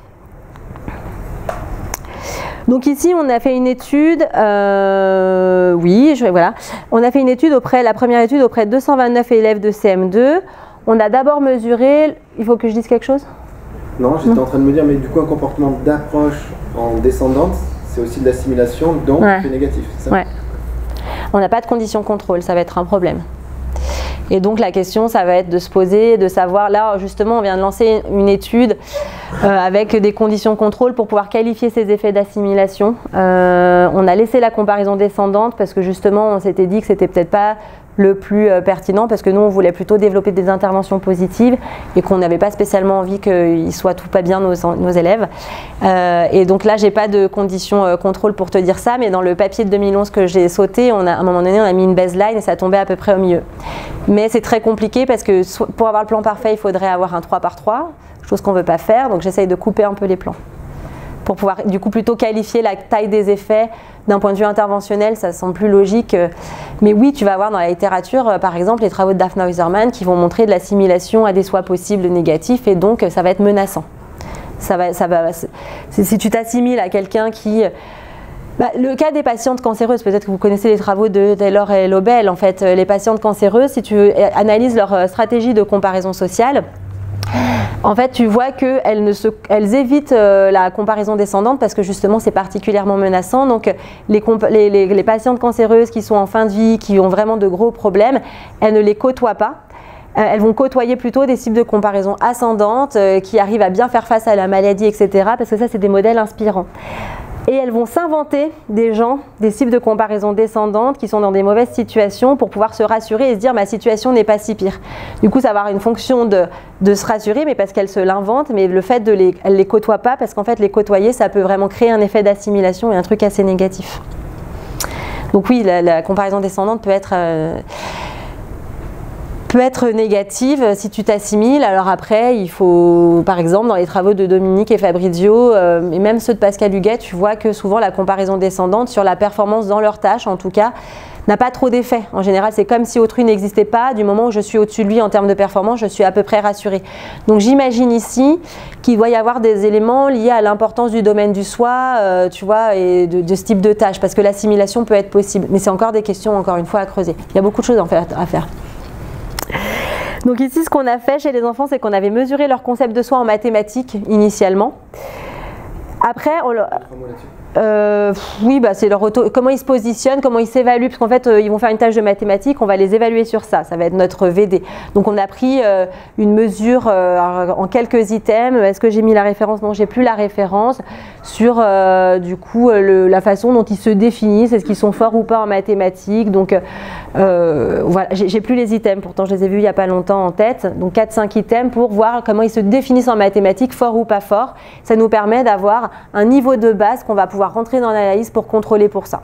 Donc ici, on a fait une étude, voilà. On a fait une étude la première étude auprès de 229 élèves de CM2. On a d'abord mesuré, il faut que je dise quelque chose? Non, j'étais en train de me dire, mais du coup, un comportement d'approche en descendante, c'est aussi de l'assimilation, donc c'est négatif, c'est ça? Ouais. On n'a pas de condition contrôle, ça va être un problème. Et donc la question, ça va être de se poser, de savoir, là justement on vient de lancer une étude avec des conditions contrôle pour pouvoir qualifier ces effets d'assimilation. On a laissé la comparaison descendante parce que justement on s'était dit que c'était peut-être pas le plus pertinent parce que nous on voulait plutôt développer des interventions positives et qu'on n'avait pas spécialement envie qu'ils soient tout pas bien nos élèves. Et donc là j'ai pas de conditions contrôle pour te dire ça, mais dans le papier de 2011 que j'ai sauté, à un moment donné on a mis une baseline et ça tombait à peu près au milieu. Mais c'est très compliqué parce que pour avoir le plan parfait il faudrait avoir un 3x3, chose qu'on ne veut pas faire, donc j'essaye de couper un peu les plans pour pouvoir du coup plutôt qualifier la taille des effets d'un point de vue interventionnel, ça semble plus logique. Mais oui, tu vas voir dans la littérature, par exemple, les travaux de Daphna Oyserman qui vont montrer de l'assimilation à des soi possibles négatifs et donc ça va être menaçant. Si tu t'assimiles à quelqu'un qui... le cas des patientes cancéreuses, peut-être que vous connaissez les travaux de Taylor et Lobel, en fait, les patientes cancéreuses, si tu analyses leur stratégie de comparaison sociale, en fait, tu vois qu'elles évitent la comparaison descendante parce que justement, c'est particulièrement menaçant. Donc, les patientes cancéreuses qui sont en fin de vie, qui ont vraiment de gros problèmes, elles ne les côtoient pas. Elles vont côtoyer plutôt des cibles de comparaison ascendantes qui arrivent à bien faire face à la maladie, etc. Parce que ça, c'est des modèles inspirants. Et elles vont s'inventer des gens, des cibles de comparaison descendantes qui sont dans des mauvaises situations pour pouvoir se rassurer et se dire ma situation n'est pas si pire. Du coup, ça va avoir une fonction de se rassurer, mais parce qu'elles se l'inventent, mais le fait elles ne les côtoient pas, parce qu'en fait, les côtoyer, ça peut vraiment créer un effet d'assimilation et un truc assez négatif. Donc oui, la comparaison descendante peut être négative si tu t'assimiles. Alors après, il faut, par exemple, dans les travaux de Dominique et Fabrizio, et même ceux de Pascal Huguet, tu vois que souvent la comparaison descendante sur la performance dans leur tâche, en tout cas, n'a pas trop d'effet. En général, c'est comme si autrui n'existait pas. Du moment où je suis au-dessus de lui en termes de performance, je suis à peu près rassurée. Donc j'imagine ici qu'il doit y avoir des éléments liés à l'importance du domaine du soi, tu vois, et de ce type de tâche, parce que l'assimilation peut être possible. Mais c'est encore des questions, encore une fois, à creuser. Il y a beaucoup de choses à faire. Donc ici, ce qu'on a fait chez les enfants, c'est qu'on avait mesuré leur concept de soi en mathématiques initialement. Après, oui, c'est leur comment ils se positionnent, comment ils s'évaluent, parce qu'en fait, ils vont faire une tâche de mathématiques, on va les évaluer sur ça, ça va être notre VD. Donc on a pris une mesure en quelques items. Est-ce que j'ai mis la référence? Non, j'ai plus la référence sur du coup la façon dont ils se définissent, est-ce qu'ils sont forts ou pas en mathématiques. Donc voilà, j'ai plus les items, pourtant je les ai vus il n'y a pas longtemps en tête. Donc 4-5 items pour voir comment ils se définissent en mathématiques, forts ou pas forts. Ça nous permet d'avoir un niveau de base qu'on va pouvoir rentrer dans l'analyse pour contrôler pour ça.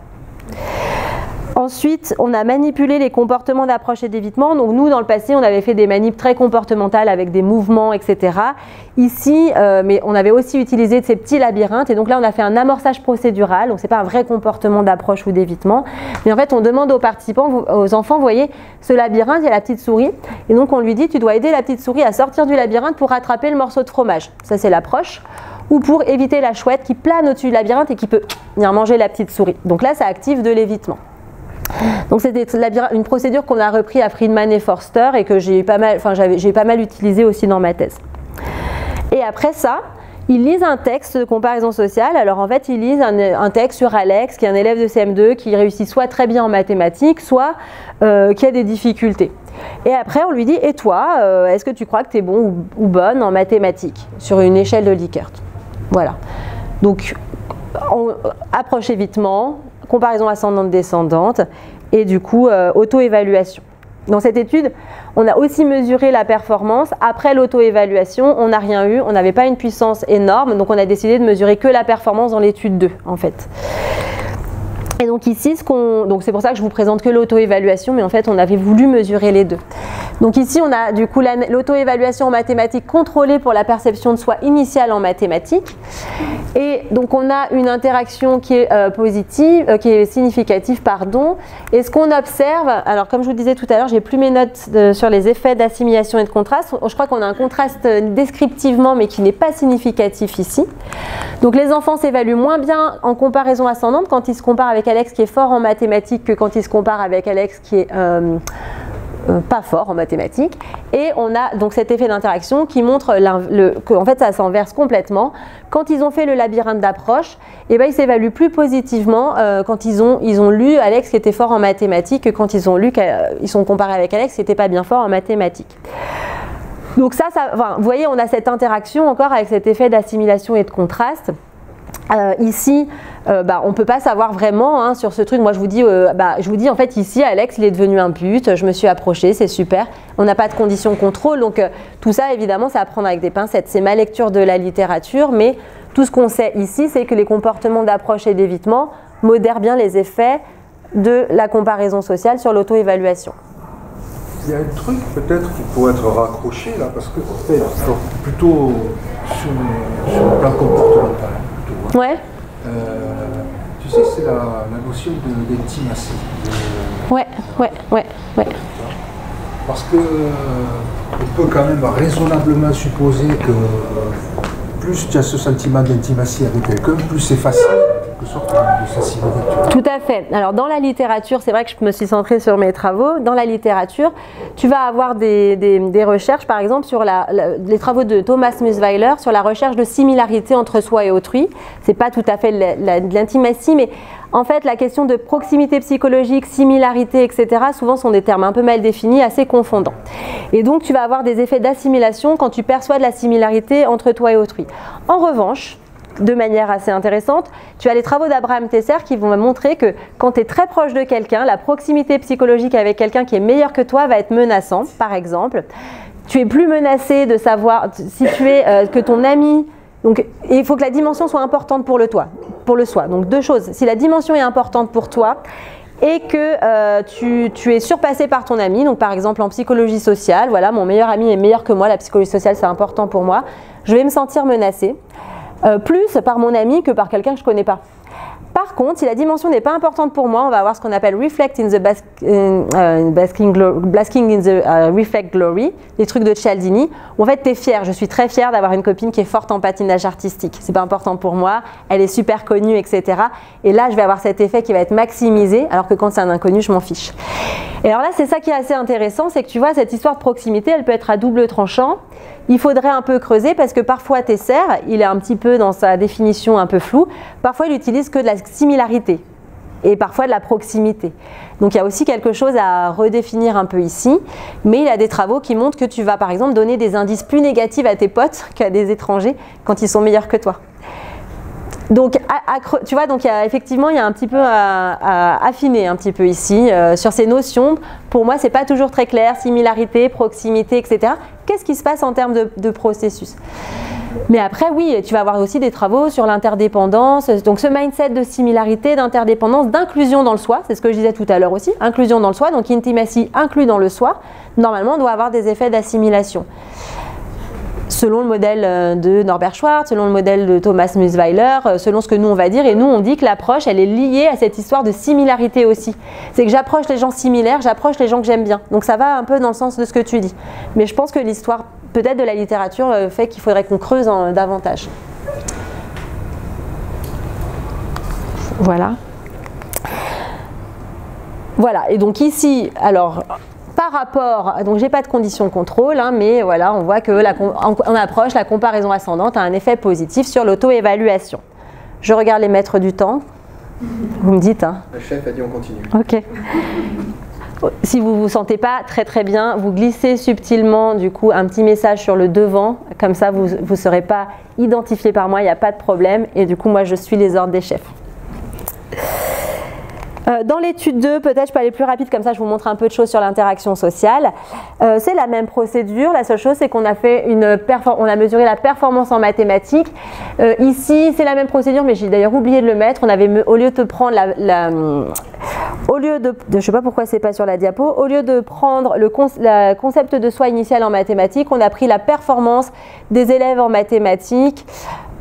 Ensuite, on a manipulé les comportements d'approche et d'évitement. Donc nous, dans le passé, on avait fait des manips très comportementales avec des mouvements, etc. Ici, mais on avait aussi utilisé ces petits labyrinthes. Et donc là, on a fait un amorçage procédural. Donc c'est pas un vrai comportement d'approche ou d'évitement. Mais en fait, on demande aux participants, aux enfants, vous voyez, ce labyrinthe, il y a la petite souris. Et donc on lui dit, tu dois aider la petite souris à sortir du labyrinthe pour rattraper le morceau de fromage. Ça, c'est l'approche. Ou pour éviter la chouette qui plane au-dessus du labyrinthe et qui peut venir manger la petite souris. Donc là, ça active de l'évitement. Donc c'était une procédure qu'on a repris à Friedman et Forster et que j'ai pas mal utilisé aussi dans ma thèse. Et après ça, ils lisent un texte de comparaison sociale. Alors en fait, ils lisent un texte sur Alex, qui est un élève de CM2 qui réussit soit très bien en mathématiques, soit qui a des difficultés. Et après, on lui dit, et toi, est-ce que tu crois que tu es bon ou bonne en mathématiques sur une échelle de Likert? Voilà. Donc, approche évitement, comparaison ascendante-descendante et du coup, auto-évaluation. Dans cette étude, on a aussi mesuré la performance. Après l'auto-évaluation, on n'a rien eu, on n'avait pas une puissance énorme, donc on a décidé de mesurer que la performance dans l'étude 2, en fait. Et donc ici, donc c'est pour ça que je vous présente que l'auto-évaluation, mais en fait on avait voulu mesurer les deux. Donc ici on a du coup l'auto-évaluation en mathématiques contrôlée pour la perception de soi initiale en mathématiques. Et donc on a une interaction qui est positive, qui est significative, pardon. Et ce qu'on observe, alors comme je vous disais tout à l'heure, j'ai plus mes notes sur les effets d'assimilation et de contraste. Je crois qu'on a un contraste descriptivement, mais qui n'est pas significatif ici. Donc les enfants s'évaluent moins bien en comparaison ascendante quand ils se comparent avec Alex qui est fort en mathématiques que quand ils se comparent avec Alex qui est pas fort en mathématiques. Et on a donc cet effet d'interaction qui montre qu'en fait ça s'inverse complètement. Quand ils ont fait le labyrinthe d'approche, eh ben, ils s'évaluent plus positivement quand ils ont lu Alex qui était fort en mathématiques que quand ils sont comparés avec Alex qui n'était pas bien fort en mathématiques. Donc enfin, vous voyez, on a cette interaction encore avec cet effet d'assimilation et de contraste. Ici, on ne peut pas savoir vraiment sur ce truc. Moi, je vous dis en fait ici, Alex, il est devenu un but, je me suis approchée, c'est super. On n'a pas de conditions de contrôle, donc tout ça, évidemment, c'est à prendre avec des pincettes. C'est ma lecture de la littérature, mais tout ce qu'on sait ici, c'est que les comportements d'approche et d'évitement modèrent bien les effets de la comparaison sociale sur l'auto-évaluation. Il y a un truc peut-être qui pourrait être raccroché là, parce que plutôt sur le plan comportemental. Ouais. Tu sais, c'est la notion d'intimatie. Ouais. Parce que on peut quand même raisonnablement supposer que plus tu as ce sentiment d'intimatie avec quelqu'un, plus c'est facile de sorte de s'assimiler. Tout à fait. Alors dans la littérature, c'est vrai que je me suis centrée sur mes travaux. Dans la littérature, tu vas avoir des recherches, par exemple, sur les travaux de Thomas Musweiler sur la recherche de similarité entre soi et autrui. C'est pas tout à fait de l'intimatie, mais en fait, la question de proximité psychologique, similarité, etc., souvent sont des termes un peu mal définis, assez confondants. Et donc, tu vas avoir des effets d'assimilation quand tu perçois de la similarité entre toi et autrui. En revanche, de manière assez intéressante, tu as les travaux d'Abraham Tesser qui vont montrer que quand tu es très proche de quelqu'un, la proximité psychologique avec quelqu'un qui est meilleur que toi va être menaçant. Par exemple, tu es plus menacé de savoir si tu es que ton ami. Donc, il faut que la dimension soit importante pour le soi. Donc, deux choses. Si la dimension est importante pour toi et que tu es surpassé par ton ami, donc par exemple en psychologie sociale, voilà, mon meilleur ami est meilleur que moi, la psychologie sociale c'est important pour moi, je vais me sentir menacée, plus par mon ami que par quelqu'un que je ne connais pas. Par contre, si la dimension n'est pas importante pour moi, on va avoir ce qu'on appelle reflect in the basking in the reflect glory, les trucs de Cialdini, où en fait tu es fier. Je suis très fière d'avoir une copine qui est forte en patinage artistique. C'est pas important pour moi, elle est super connue, etc. Et là, je vais avoir cet effet qui va être maximisé, alors que quand c'est un inconnu, je m'en fiche. Et alors là, c'est ça qui est assez intéressant, c'est que tu vois, cette histoire de proximité, elle peut être à double tranchant. Il faudrait un peu creuser parce que parfois Tesser, il est un petit peu dans sa définition un peu floue, parfois il utilise que de la similarité et parfois de la proximité. Donc il y a aussi quelque chose à redéfinir un peu ici, mais il a des travaux qui montrent que tu vas par exemple donner des indices plus négatifs à tes potes qu'à des étrangers quand ils sont meilleurs que toi. Donc, tu vois, donc effectivement, il y a un petit peu à affiner un petit peu ici sur ces notions. Pour moi, c'est pas toujours très clair, similarité, proximité, etc. Qu'est-ce qui se passe en termes de processus? Mais après, oui, tu vas avoir aussi des travaux sur l'interdépendance. Donc, ce mindset de similarité, d'interdépendance, d'inclusion dans le soi, c'est ce que je disais tout à l'heure aussi, inclusion dans le soi, donc intimacy inclus dans le soi, normalement, on doit avoir des effets d'assimilation. Selon le modèle de Norbert Schwartz, selon le modèle de Thomas Musweiler, selon ce que nous on va dire. Et nous on dit que l'approche elle est liée à cette histoire de similarité aussi. C'est que j'approche les gens similaires, j'approche les gens que j'aime bien. Donc ça va un peu dans le sens de ce que tu dis. Mais je pense que l'histoire peut-être de la littérature fait qu'il faudrait qu'on creuse davantage. Voilà. Voilà, et donc ici, alors... Par rapport, donc j'ai pas de condition de contrôle, hein, mais voilà, on voit que en approche, la comparaison ascendante a un effet positif sur l'auto-évaluation. Je regarde les maîtres du temps. Vous me dites, hein. Le chef a dit on continue. Ok. Si vous vous sentez pas très très bien, vous glissez subtilement du coup un petit message sur le devant, comme ça vous ne serez pas identifié par moi, il n'y a pas de problème, et du coup moi je suis les ordres des chefs. Dans l'étude 2, peut-être je peux aller plus rapide, comme ça je vous montre un peu de choses sur l'interaction sociale. C'est la même procédure, la seule chose c'est qu'on a fait on a mesuré la performance en mathématiques. Ici c'est la même procédure, mais j'ai d'ailleurs oublié de le mettre. On avait, au lieu de prendre au lieu de, je ne sais pas pourquoi c'est pas sur la diapo, au lieu de prendre le concept de soi initial en mathématiques, on a pris la performance des élèves en mathématiques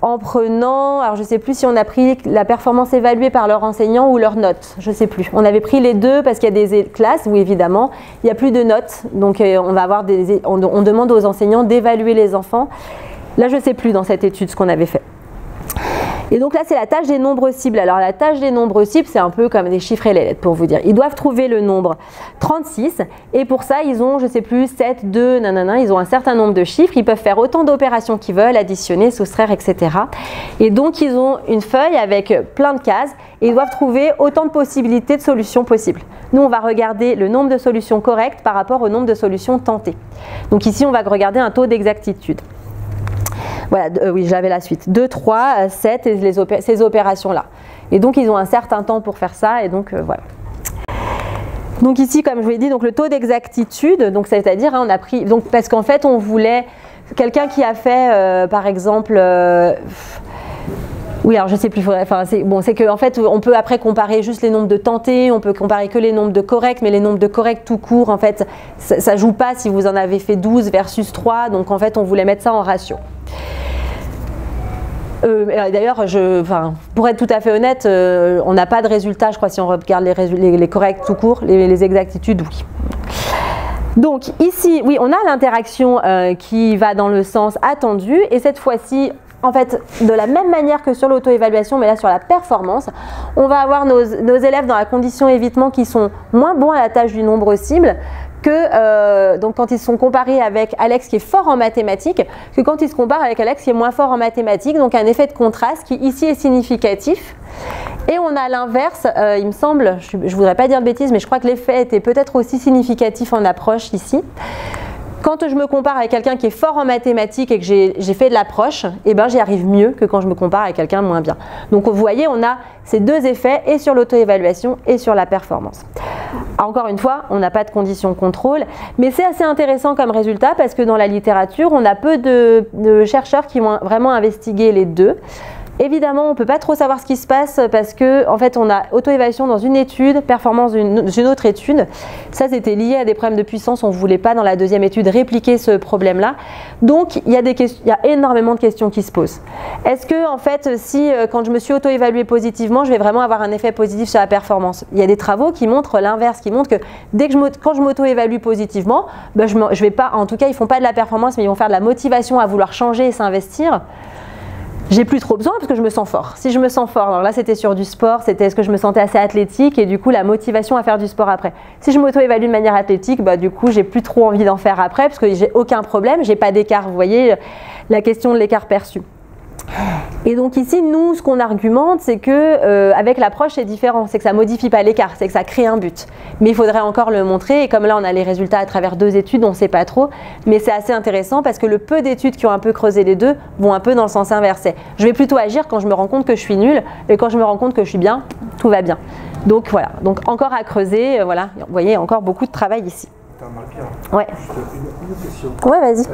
en prenant, alors je ne sais plus si on a pris la performance évaluée par leur enseignant ou leurs notes, je ne sais plus. On avait pris les deux parce qu'il y a des classes où évidemment il n'y a plus de notes, donc on va avoir on demande aux enseignants d'évaluer les enfants. Là je ne sais plus dans cette étude ce qu'on avait fait. Et donc là, c'est la tâche des nombres cibles. Alors la tâche des nombres cibles, c'est un peu comme des chiffres et les lettres pour vous dire. Ils doivent trouver le nombre 36 et pour ça, ils ont, je sais plus, 7, 2, nanana, ils ont un certain nombre de chiffres. Ils peuvent faire autant d'opérations qu'ils veulent, additionner, soustraire, etc. Et donc, ils ont une feuille avec plein de cases et ils doivent trouver autant de possibilités de solutions possibles. Nous, on va regarder le nombre de solutions correctes par rapport au nombre de solutions tentées. Donc ici, on va regarder un taux d'exactitude. Voilà, oui, j'avais la suite. 2, 3, 7 et ces opérations-là. Et donc, ils ont un certain temps pour faire ça. Et donc, voilà. Donc ici, comme je vous l'ai dit, donc, le taux d'exactitude, donc c'est-à-dire, on a pris... Donc, parce qu'en fait, on voulait... Quelqu'un qui a fait, par exemple... oui, alors je sais plus, enfin, c'est qu'en fait, on peut après comparer juste les nombres de tentés, on peut comparer que les nombres de corrects, mais les nombres de corrects tout court, en fait, ça joue pas si vous en avez fait 12 versus 3, donc en fait, on voulait mettre ça en ratio. D'ailleurs, pour être tout à fait honnête, on n'a pas de résultats, je crois, si on regarde les corrects tout court, les exactitudes, oui. Donc ici, oui, on a l'interaction qui va dans le sens attendu, et cette fois-ci, en fait, de la même manière que sur l'auto-évaluation, mais là sur la performance, on va avoir nos élèves dans la condition évitement qui sont moins bons à la tâche du nombre cible que donc quand ils sont comparés avec Alex qui est fort en mathématiques, que quand ils se comparent avec Alex qui est moins fort en mathématiques, donc un effet de contraste qui ici est significatif. Et on a l'inverse, il me semble, je ne voudrais pas dire de bêtises, mais je crois que l'effet était peut-être aussi significatif en approche ici. Quand je me compare avec quelqu'un qui est fort en mathématiques et que j'ai fait de l'approche, eh ben, j'y arrive mieux que quand je me compare avec quelqu'un de moins bien. Donc vous voyez, on a ces deux effets et sur l'auto-évaluation et sur la performance. Encore une fois, on n'a pas de conditions contrôle, mais c'est assez intéressant comme résultat parce que dans la littérature, on a peu de chercheurs qui vont vraiment investiguer les deux. Évidemment, on ne peut pas trop savoir ce qui se passe parce que, en fait, on a auto-évaluation dans une étude, performance dans une autre étude. Ça, c'était lié à des problèmes de puissance. On ne voulait pas, dans la deuxième étude, répliquer ce problème-là. Donc, il y a énormément de questions qui se posent. Est-ce que, en fait, si quand je me suis auto-évaluée positivement, je vais vraiment avoir un effet positif sur la performance? Il y a des travaux qui montrent l'inverse, qui montrent que quand je m'auto-évalue positivement, ben, je vais pas, en tout cas, ils ne font pas de la performance, mais ils vont faire de la motivation à vouloir changer et s'investir. J'ai plus trop besoin parce que je me sens fort. Si je me sens fort, alors là c'était sur du sport, c'était est-ce que je me sentais assez athlétique et du coup la motivation à faire du sport après. Si je m'auto-évalue de manière athlétique, bah, du coup j'ai plus trop envie d'en faire après parce que j'ai aucun problème, j'ai pas d'écart. Vous voyez la question de l'écart perçu. Et donc ici, nous, ce qu'on argumente, c'est que avec l'approche, c'est différent. C'est que ça ne modifie pas l'écart, c'est que ça crée un but. Mais il faudrait encore le montrer. Et comme là, on a les résultats à travers 2 études, on ne sait pas trop. Mais c'est assez intéressant parce que le peu d'études qui ont un peu creusé les deux vont un peu dans le sens inverse. Je vais plutôt agir quand je me rends compte que je suis nulle. Et quand je me rends compte que je suis bien, tout va bien. Donc voilà. Donc encore à creuser. Voilà. Vous voyez, encore beaucoup de travail ici. Marie-Pierre, ouais. Juste une question. Ouais, vas-y.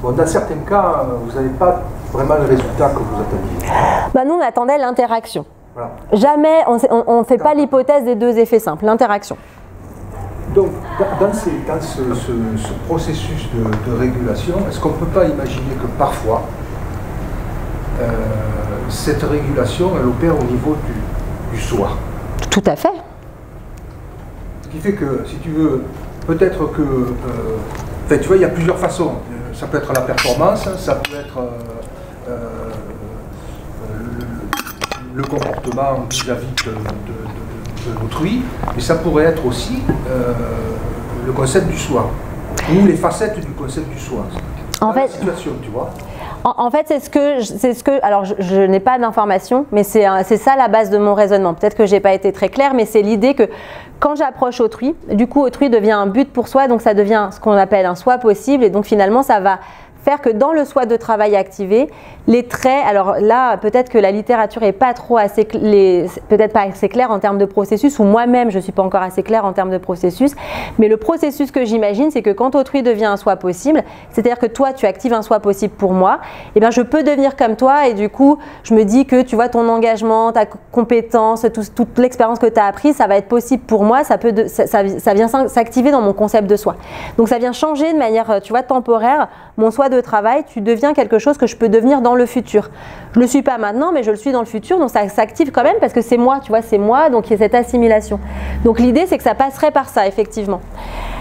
Dans certains cas, vous n'avez pas vraiment le résultat que vous attendiez. Bah, nous, on attendait l'interaction. Voilà. Jamais, on ne fait pas l'hypothèse des 2 effets simples, l'interaction. Donc, dans ce processus de régulation, est-ce qu'on ne peut pas imaginer que parfois, cette régulation, elle opère au niveau du soi? Tout à fait. Ce qui fait que, si tu veux, peut-être que... enfin, tu vois, il y a plusieurs façons. Ça peut être la performance, ça peut être le comportement vis-à-vis de l'autrui, mais ça pourrait être aussi le concept du soi, ou les facettes du concept du soi. En fait, situation, tu vois. En fait, c'est ce que alors je n'ai pas d'informations, mais c'est ça la base de mon raisonnement. Peut-être que j'ai pas été très claire, mais c'est l'idée que quand j'approche autrui, du coup autrui devient un but pour soi, donc ça devient ce qu'on appelle un soi possible, et donc finalement ça va faire que dans le soi de travail activé, les traits, alors là, peut-être que la littérature n'est pas trop assez, peut-être pas assez claire en termes de processus, ou moi-même, je ne suis pas encore assez claire en termes de processus, mais le processus que j'imagine, c'est que quand autrui devient un soi possible, c'est-à-dire que toi, tu actives un soi possible pour moi, et bien je peux devenir comme toi, et du coup, je me dis que, tu vois, ton engagement, ta compétence, toute l'expérience que tu as appris, ça va être possible pour moi, ça vient s'activer dans mon concept de soi. Donc ça vient changer de manière, tu vois, temporaire, mon soi de travail, tu deviens quelque chose que je peux devenir dans le futur. Je ne le suis pas maintenant, mais je le suis dans le futur, donc ça s'active quand même parce que c'est moi, tu vois, c'est moi, donc il y a cette assimilation. Donc l'idée, c'est que ça passerait par ça, effectivement.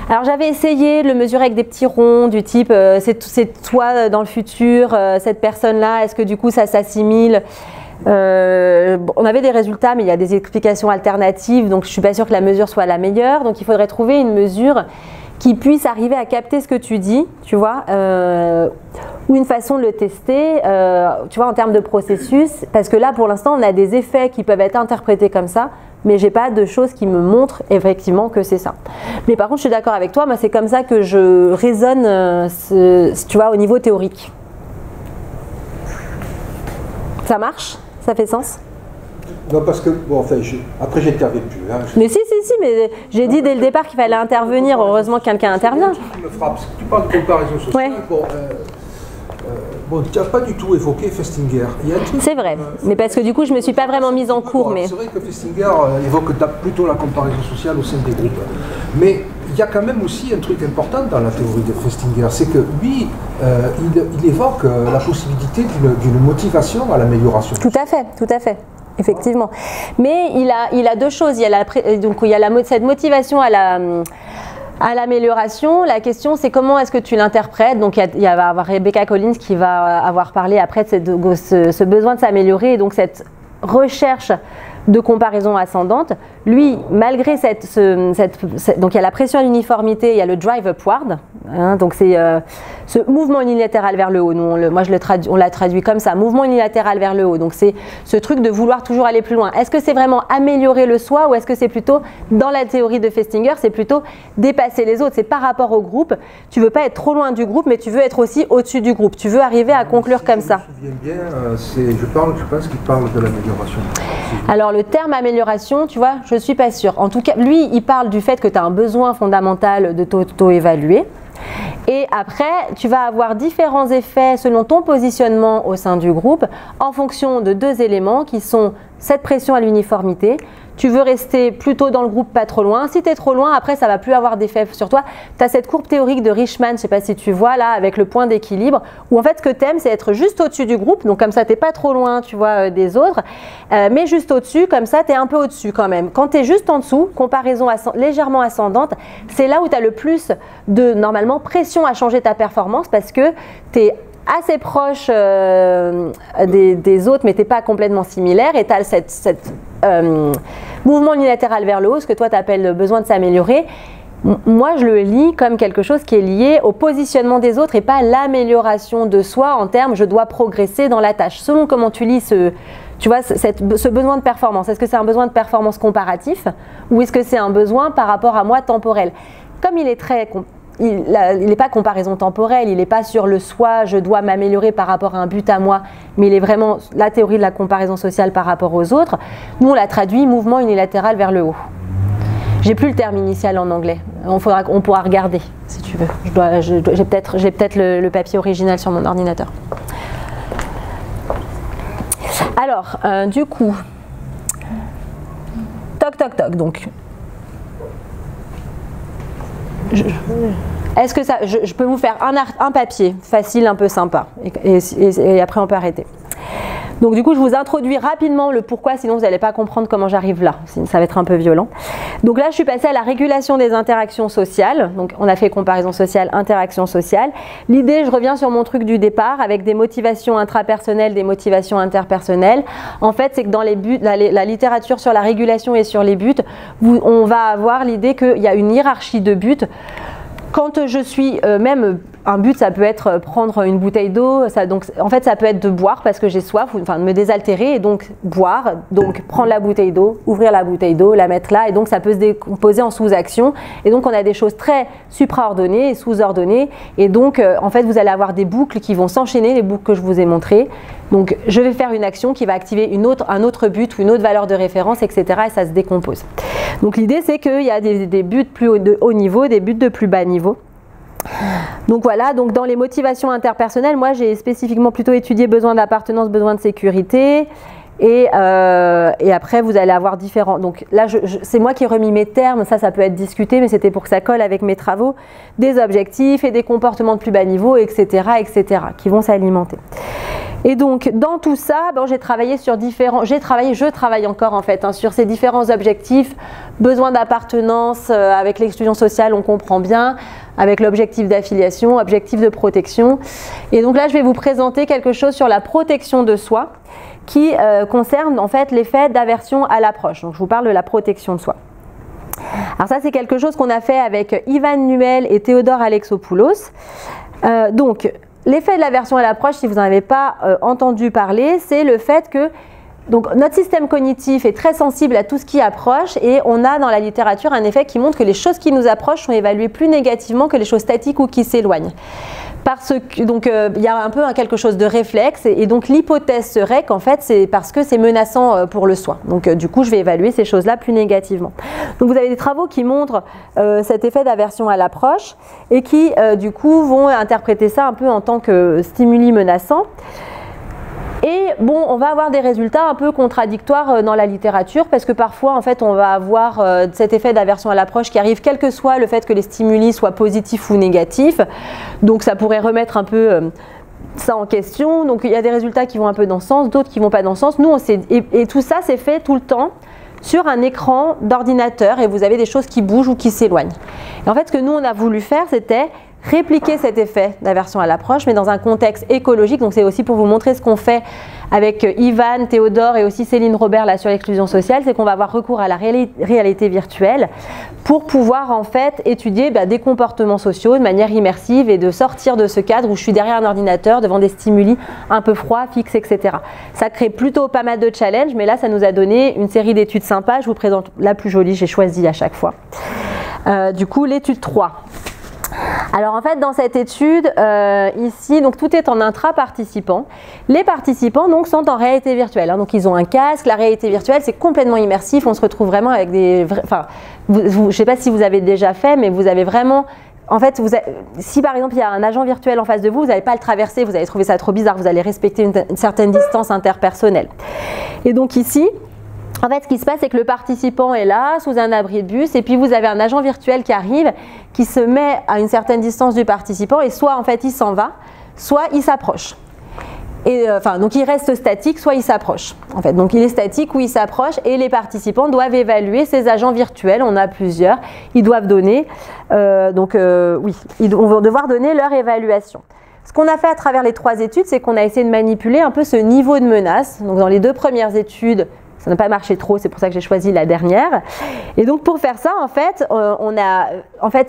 Alors j'avais essayé de le mesurer avec des petits ronds du type, c'est toi dans le futur, cette personne-là, est-ce que du coup ça s'assimile ? On avait des résultats, mais il y a des explications alternatives, donc je ne suis pas sûre que la mesure soit la meilleure, donc il faudrait trouver une mesure qui puisse arriver à capter ce que tu dis, tu vois, ou une façon de le tester, tu vois, en termes de processus, parce que là, pour l'instant, on a des effets qui peuvent être interprétés comme ça, mais j'ai pas de choses qui me montrent effectivement que c'est ça. Mais par contre, je suis d'accord avec toi, moi, c'est comme ça que je raisonne, tu vois, au niveau théorique. Ça marche? Ça fait sens? Non, parce que, bon, enfin, après j'interviens plus. Hein, mais si, mais j'ai dit dès le départ qu'il fallait intervenir, heureusement que quelqu'un intervient. Ce qui me frappe, c'est que tu parles de comparaison sociale, ouais. Bon, tu n'as pas du tout évoqué Festinger. C'est vrai, mais parce que du coup je ne me suis pas vraiment mise en cours. Mais... C'est vrai que Festinger évoque plutôt la comparaison sociale au sein des groupes. Mais il y a quand même aussi un truc important dans la théorie de Festinger, c'est que lui, il évoque la possibilité d'une motivation à l'amélioration. Tout à fait. Effectivement. Mais il a deux choses. Il y a cette motivation à l'amélioration. La question, c'est comment est-ce que tu l'interprètes. Donc, il va y avoir Rebecca Collins qui va avoir parlé après de ce besoin de s'améliorer et donc cette recherche de comparaison ascendante. Lui, malgré donc il y a la pression à l'uniformité, il y a le drive upward, hein, donc c'est ce mouvement unilatéral vers le haut. Nous, on l'a traduit comme ça, mouvement unilatéral vers le haut. Donc c'est ce truc de vouloir toujours aller plus loin. Est-ce que c'est vraiment améliorer le soi ou est-ce que c'est plutôt, dans la théorie de Festinger, c'est plutôt dépasser les autres? C'est par rapport au groupe. Tu veux pas être trop loin du groupe, mais tu veux être aussi au-dessus du groupe. Tu veux arriver à conclure comme ça. Je me souviens bien, je pense qu'il parle de l'amélioration. Alors le terme amélioration, tu vois, je ne suis pas sûre. En tout cas, lui, il parle du fait que tu as un besoin fondamental de t'auto-évaluer. Et après, tu vas avoir différents effets selon ton positionnement au sein du groupe en fonction de deux éléments qui sont cette pression à l'uniformité. Tu veux rester plutôt dans le groupe, pas trop loin. Si tu es trop loin, après, ça ne va plus avoir d'effet sur toi. Tu as cette courbe théorique de Richman, je ne sais pas si tu vois là, avec le point d'équilibre, où en fait, ce que tu aimes, c'est être juste au-dessus du groupe. Donc comme ça, tu n'es pas trop loin, tu vois, des autres. Mais juste au-dessus, comme ça, tu es un peu au-dessus quand même. Quand tu es juste en dessous, comparaison légèrement ascendante, c'est là où tu as le plus de, normalement, pression à changer ta performance parce que tu es assez proche des autres, mais tu n'es pas complètement similaire et tu as cette mouvement unilatéral vers le haut, ce que toi tu appelles le besoin de s'améliorer. Moi, je le lis comme quelque chose qui est lié au positionnement des autres et pas à l'amélioration de soi en termes je dois progresser dans la tâche. Selon comment tu lis tu vois, ce besoin de performance, est-ce que c'est un besoin de performance comparatif ou est-ce que c'est un besoin par rapport à moi temporel? Comme il est il n'est pas comparaison temporelle, il n'est pas sur le soi, je dois m'améliorer par rapport à un but à moi, mais il est vraiment la théorie de la comparaison sociale par rapport aux autres. Nous, on l'a traduit mouvement unilatéral vers le haut. J'ai plus le terme initial en anglais, on pourra regarder si tu veux. J'ai peut-être le papier original sur mon ordinateur. Alors, du coup, toc, donc. Est-ce que ça, je peux vous faire un papier facile, un peu sympa, et après on peut arrêter. Donc du coup, je vous introduis rapidement le pourquoi, sinon vous n'allez pas comprendre comment j'arrive là, ça va être un peu violent. Donc là, je suis passée à la régulation des interactions sociales. Donc on a fait comparaison sociale, interaction sociale. L'idée, je reviens sur mon truc du départ, avec des motivations intrapersonnelles, des motivations interpersonnelles. En fait, c'est que dans les buts, la littérature sur la régulation et sur les buts, on va avoir l'idée qu'il y a une hiérarchie de buts. Quand je suis même un but, ça peut être prendre une bouteille d'eau, donc en fait ça peut être de boire parce que j'ai soif, enfin de me désaltérer et donc boire, donc prendre la bouteille d'eau, ouvrir la bouteille d'eau, la mettre là et donc ça peut se décomposer en sous-actions et donc on a des choses très supraordonnées et sous-ordonnées et donc en fait vous allez avoir des boucles qui vont s'enchaîner, les boucles que je vous ai montrées. Donc je vais faire une action qui va activer un autre but ou une autre valeur de référence, etc. et ça se décompose. Donc l'idée c'est qu'il y a des buts de haut niveau, des buts de plus bas niveau. Donc voilà, donc dans les motivations interpersonnelles, moi j'ai spécifiquement plutôt étudié besoin d'appartenance, besoin de sécurité et après vous allez avoir différents, donc là c'est moi qui ai remis mes termes, ça peut être discuté mais c'était pour que ça colle avec mes travaux, des objectifs et des comportements de plus bas niveau, etc. qui vont s'alimenter. Et donc dans tout ça, bon, je travaille encore en fait sur ces différents objectifs, besoin d'appartenance, avec l'exclusion sociale on comprend bien, avec l'objectif d'affiliation, objectif de protection. Et donc là je vais vous présenter quelque chose sur la protection de soi qui concerne en fait l'effet d'aversion à l'approche. Donc je vous parle de la protection de soi. Alors ça c'est quelque chose qu'on a fait avec Ivan Nuel et Théodore Alexopoulos. Donc l'effet de l'aversion à l'approche, si vous n'en avez pas entendu parler, c'est le fait que donc, notre système cognitif est très sensible à tout ce qui approche et on a dans la littérature un effet qui montre que les choses qui nous approchent sont évaluées plus négativement que les choses statiques ou qui s'éloignent. Parce que, donc il y a un peu quelque chose de réflexe et donc l'hypothèse serait qu'en fait c'est parce que c'est menaçant pour le soi. Donc du coup je vais évaluer ces choses-là plus négativement. Donc vous avez des travaux qui montrent cet effet d'aversion à l'approche et qui du coup vont interpréter ça un peu en tant que stimuli menaçant. Et bon, on va avoir des résultats un peu contradictoires dans la littérature parce que parfois, en fait, on va avoir cet effet d'aversion à l'approche qui arrive quel que soit le fait que les stimuli soient positifs ou négatifs. Donc, ça pourrait remettre un peu ça en question. Donc, il y a des résultats qui vont un peu dans ce sens, d'autres qui ne vont pas dans ce sens. Nous, et tout ça, c'est fait tout le temps sur un écran d'ordinateur et vous avez des choses qui bougent ou qui s'éloignent. Et en fait, ce que nous, on a voulu faire, c'était répliquer cet effet d'aversion à l'approche, mais dans un contexte écologique. Donc c'est aussi pour vous montrer ce qu'on fait avec Ivan, Théodore et aussi Céline Robert là, sur l'exclusion sociale, c'est qu'on va avoir recours à la réalité virtuelle pour pouvoir en fait étudier des comportements sociaux de manière immersive et de sortir de ce cadre où je suis derrière un ordinateur devant des stimuli un peu froids, fixes, etc. Ça crée plutôt pas mal de challenges, mais là ça nous a donné une série d'études sympas. Je vous présente la plus jolie, j'ai choisi à chaque fois. Du coup, l'étude 3. Alors en fait dans cette étude ici, donc tout est en intra-participant. Les participants donc sont en réalité virtuelle, hein, donc ils ont un casque, la réalité virtuelle c'est complètement immersif, on se retrouve vraiment avec des vrais, enfin je ne sais pas si vous avez déjà fait mais vous avez vraiment, en fait si par exemple il y a un agent virtuel en face de vous, vous n'allez pas le traverser, vous allez trouver ça trop bizarre, vous allez respecter une certaine distance interpersonnelle. Et donc ici, en fait, ce qui se passe, c'est que le participant est là, sous un abri de bus, et puis vous avez un agent virtuel qui arrive, qui se met à une certaine distance du participant, et soit en fait il s'en va, soit il s'approche. Et donc il reste statique, soit il s'approche. En fait, donc il est statique ou il s'approche, et les participants doivent évaluer ces agents virtuels. On a plusieurs. Ils doivent donner, ils vont devoir donner leur évaluation. Ce qu'on a fait à travers les 3 études, c'est qu'on a essayé de manipuler un peu ce niveau de menace. Donc dans les 2 premières études, ça n'a pas marché trop, c'est pour ça que j'ai choisi la dernière. Et donc pour faire ça, en fait,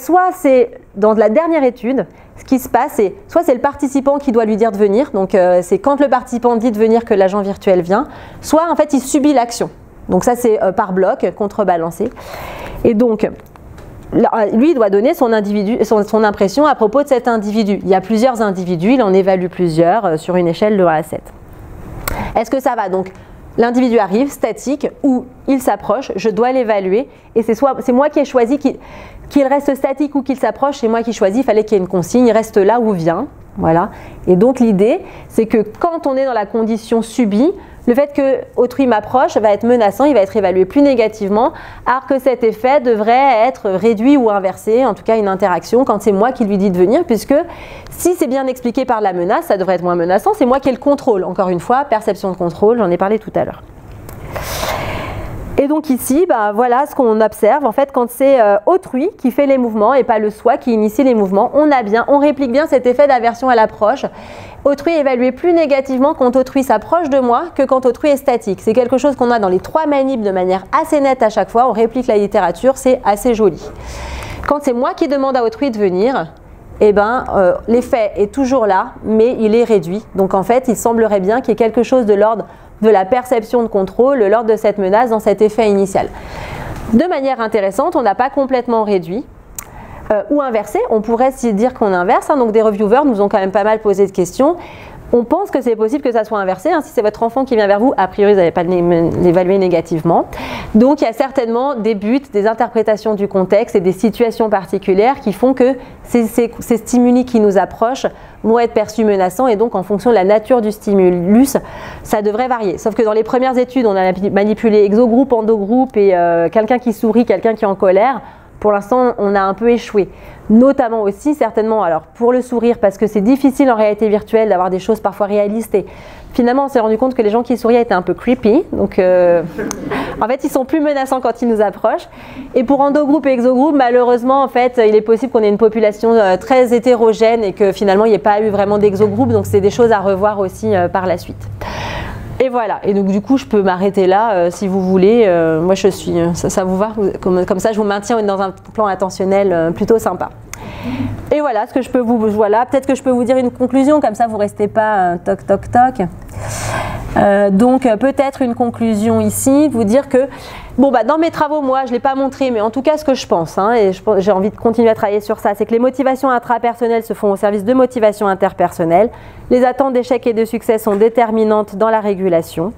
soit c'est dans la dernière étude, ce qui se passe, c'est soit c'est le participant qui doit lui dire de venir, donc c'est quand le participant dit de venir que l'agent virtuel vient, soit en fait il subit l'action. Donc ça c'est par bloc, contrebalancé. Et donc lui, il doit donner son impression à propos de cet individu. Il y a plusieurs individus, il en évalue plusieurs sur une échelle de 1 à 7. Est-ce que ça va donc? L'individu arrive, statique, ou il s'approche, je dois l'évaluer, et c'est moi qui ai choisi qu'il reste statique ou qu'il s'approche, c'est moi qui choisis, il fallait qu'il y ait une consigne, il reste là où vient, voilà. Et donc l'idée, c'est que quand on est dans la condition subie, le fait que autrui m'approche va être menaçant, il va être évalué plus négativement, alors que cet effet devrait être réduit ou inversé, en tout cas une interaction, quand c'est moi qui lui dis de venir, puisque si c'est bien expliqué par la menace, ça devrait être moins menaçant, c'est moi qui ai le contrôle. Encore une fois, perception de contrôle, j'en ai parlé tout à l'heure. Et donc ici, voilà ce qu'on observe. En fait, quand c'est autrui qui fait les mouvements et pas le soi qui initie les mouvements, on réplique bien cet effet d'aversion à l'approche. Autrui est évalué plus négativement quand autrui s'approche de moi que quand autrui est statique. C'est quelque chose qu'on a dans les 3 manips de manière assez nette à chaque fois. On réplique la littérature, c'est assez joli. Quand c'est moi qui demande à autrui de venir, eh ben, l'effet est toujours là, mais il est réduit. Donc en fait, il semblerait bien qu'il y ait quelque chose de l'ordre de la perception de contrôle, de l'ordre de cette menace dans cet effet initial. De manière intéressante, on n'a pas complètement réduit. Ou inversé, on pourrait se dire qu'on inverse, hein, donc des reviewers nous ont quand même pas mal posé de questions. On pense que c'est possible que ça soit inversé, hein, si c'est votre enfant qui vient vers vous, a priori vous n'allez pas l'évaluer négativement. Donc il y a certainement des buts, des interprétations du contexte et des situations particulières qui font que ces stimuli qui nous approchent vont être perçus menaçants et donc en fonction de la nature du stimulus, ça devrait varier. Sauf que dans les premières études, on a manipulé exogroupe, endogroupe et quelqu'un qui sourit, quelqu'un qui est en colère. Pour l'instant, on a un peu échoué. Notamment aussi, certainement, alors pour le sourire, parce que c'est difficile en réalité virtuelle d'avoir des choses parfois réalistes. Et finalement, on s'est rendu compte que les gens qui souriaient étaient un peu creepy. Donc, en fait, ils sont plus menaçants quand ils nous approchent. Et pour endogroupe et exogroupe, malheureusement, en fait, il est possible qu'on ait une population très hétérogène et que finalement, il n'y ait pas eu vraiment d'exogroupe. Donc, c'est des choses à revoir aussi par la suite. Et voilà, et donc du coup je peux m'arrêter là si vous voulez, moi je suis, ça vous va, comme ça je vous maintiens dans un plan attentionnel plutôt sympa. Et voilà ce que je peux voilà, peut-être que je peux vous dire une conclusion, comme ça vous ne restez pas toc toc toc. Donc peut-être une conclusion ici, vous dire que bon, dans mes travaux, moi je ne l'ai pas montré, mais en tout cas ce que je pense, hein, et j'ai envie de continuer à travailler sur ça, c'est que les motivations intrapersonnelles se font au service de motivations interpersonnelles. Les attentes d'échec et de succès sont déterminantes dans la régulation.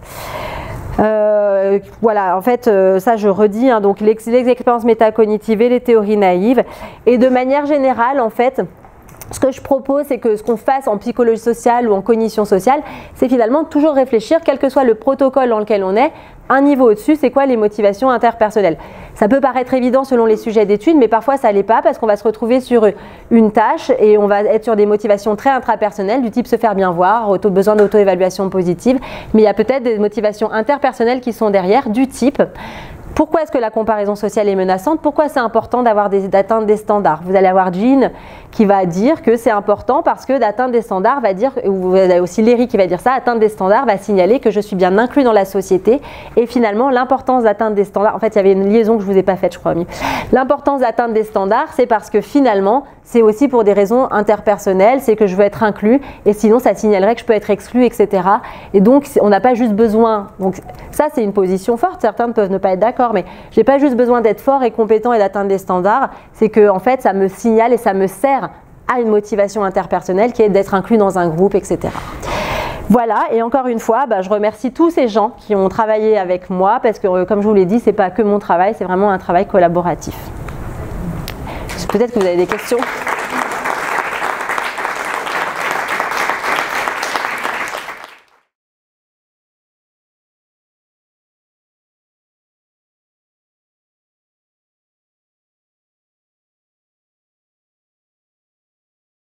Voilà, en fait, ça je redis, hein, donc les expériences métacognitives et les théories naïves. Et de manière générale, en fait, ce que je propose, c'est que ce qu'on fasse en psychologie sociale ou en cognition sociale, c'est finalement toujours réfléchir, quel que soit le protocole dans lequel on est, un niveau au-dessus, c'est quoi les motivations interpersonnelles. Ça peut paraître évident selon les sujets d'études, mais parfois ça ne l'est pas parce qu'on va se retrouver sur une tâche et on va être sur des motivations très intrapersonnelles, du type se faire bien voir, besoin d'auto-évaluation positive, mais il y a peut-être des motivations interpersonnelles qui sont derrière, du type pourquoi est-ce que la comparaison sociale est menaçante? Pourquoi c'est important d'atteindre des standards? Vous allez avoir Jean qui va dire que c'est important parce que d'atteindre des standards va dire, ou vous avez aussi Léry qui va dire ça, atteindre des standards va signaler que je suis bien inclus dans la société. Et finalement, l'importance d'atteindre des standards, en fait il y avait une liaison que je ne vous ai pas faite je crois, mais l'importance d'atteindre des standards, c'est parce que finalement, c'est aussi pour des raisons interpersonnelles, c'est que je veux être inclus et sinon ça signalerait que je peux être exclu, etc. Et donc on n'a pas juste besoin, donc ça c'est une position forte, certains peuvent ne pas être d'accord, mais je n'ai pas juste besoin d'être fort et compétent et d'atteindre des standards, c'est que en fait ça me signale et ça me sert à une motivation interpersonnelle qui est d'être inclus dans un groupe, etc. Voilà, et encore une fois, je remercie tous ces gens qui ont travaillé avec moi parce que comme je vous l'ai dit, ce n'est pas que mon travail, c'est vraiment un travail collaboratif. Peut-être que vous avez des questions.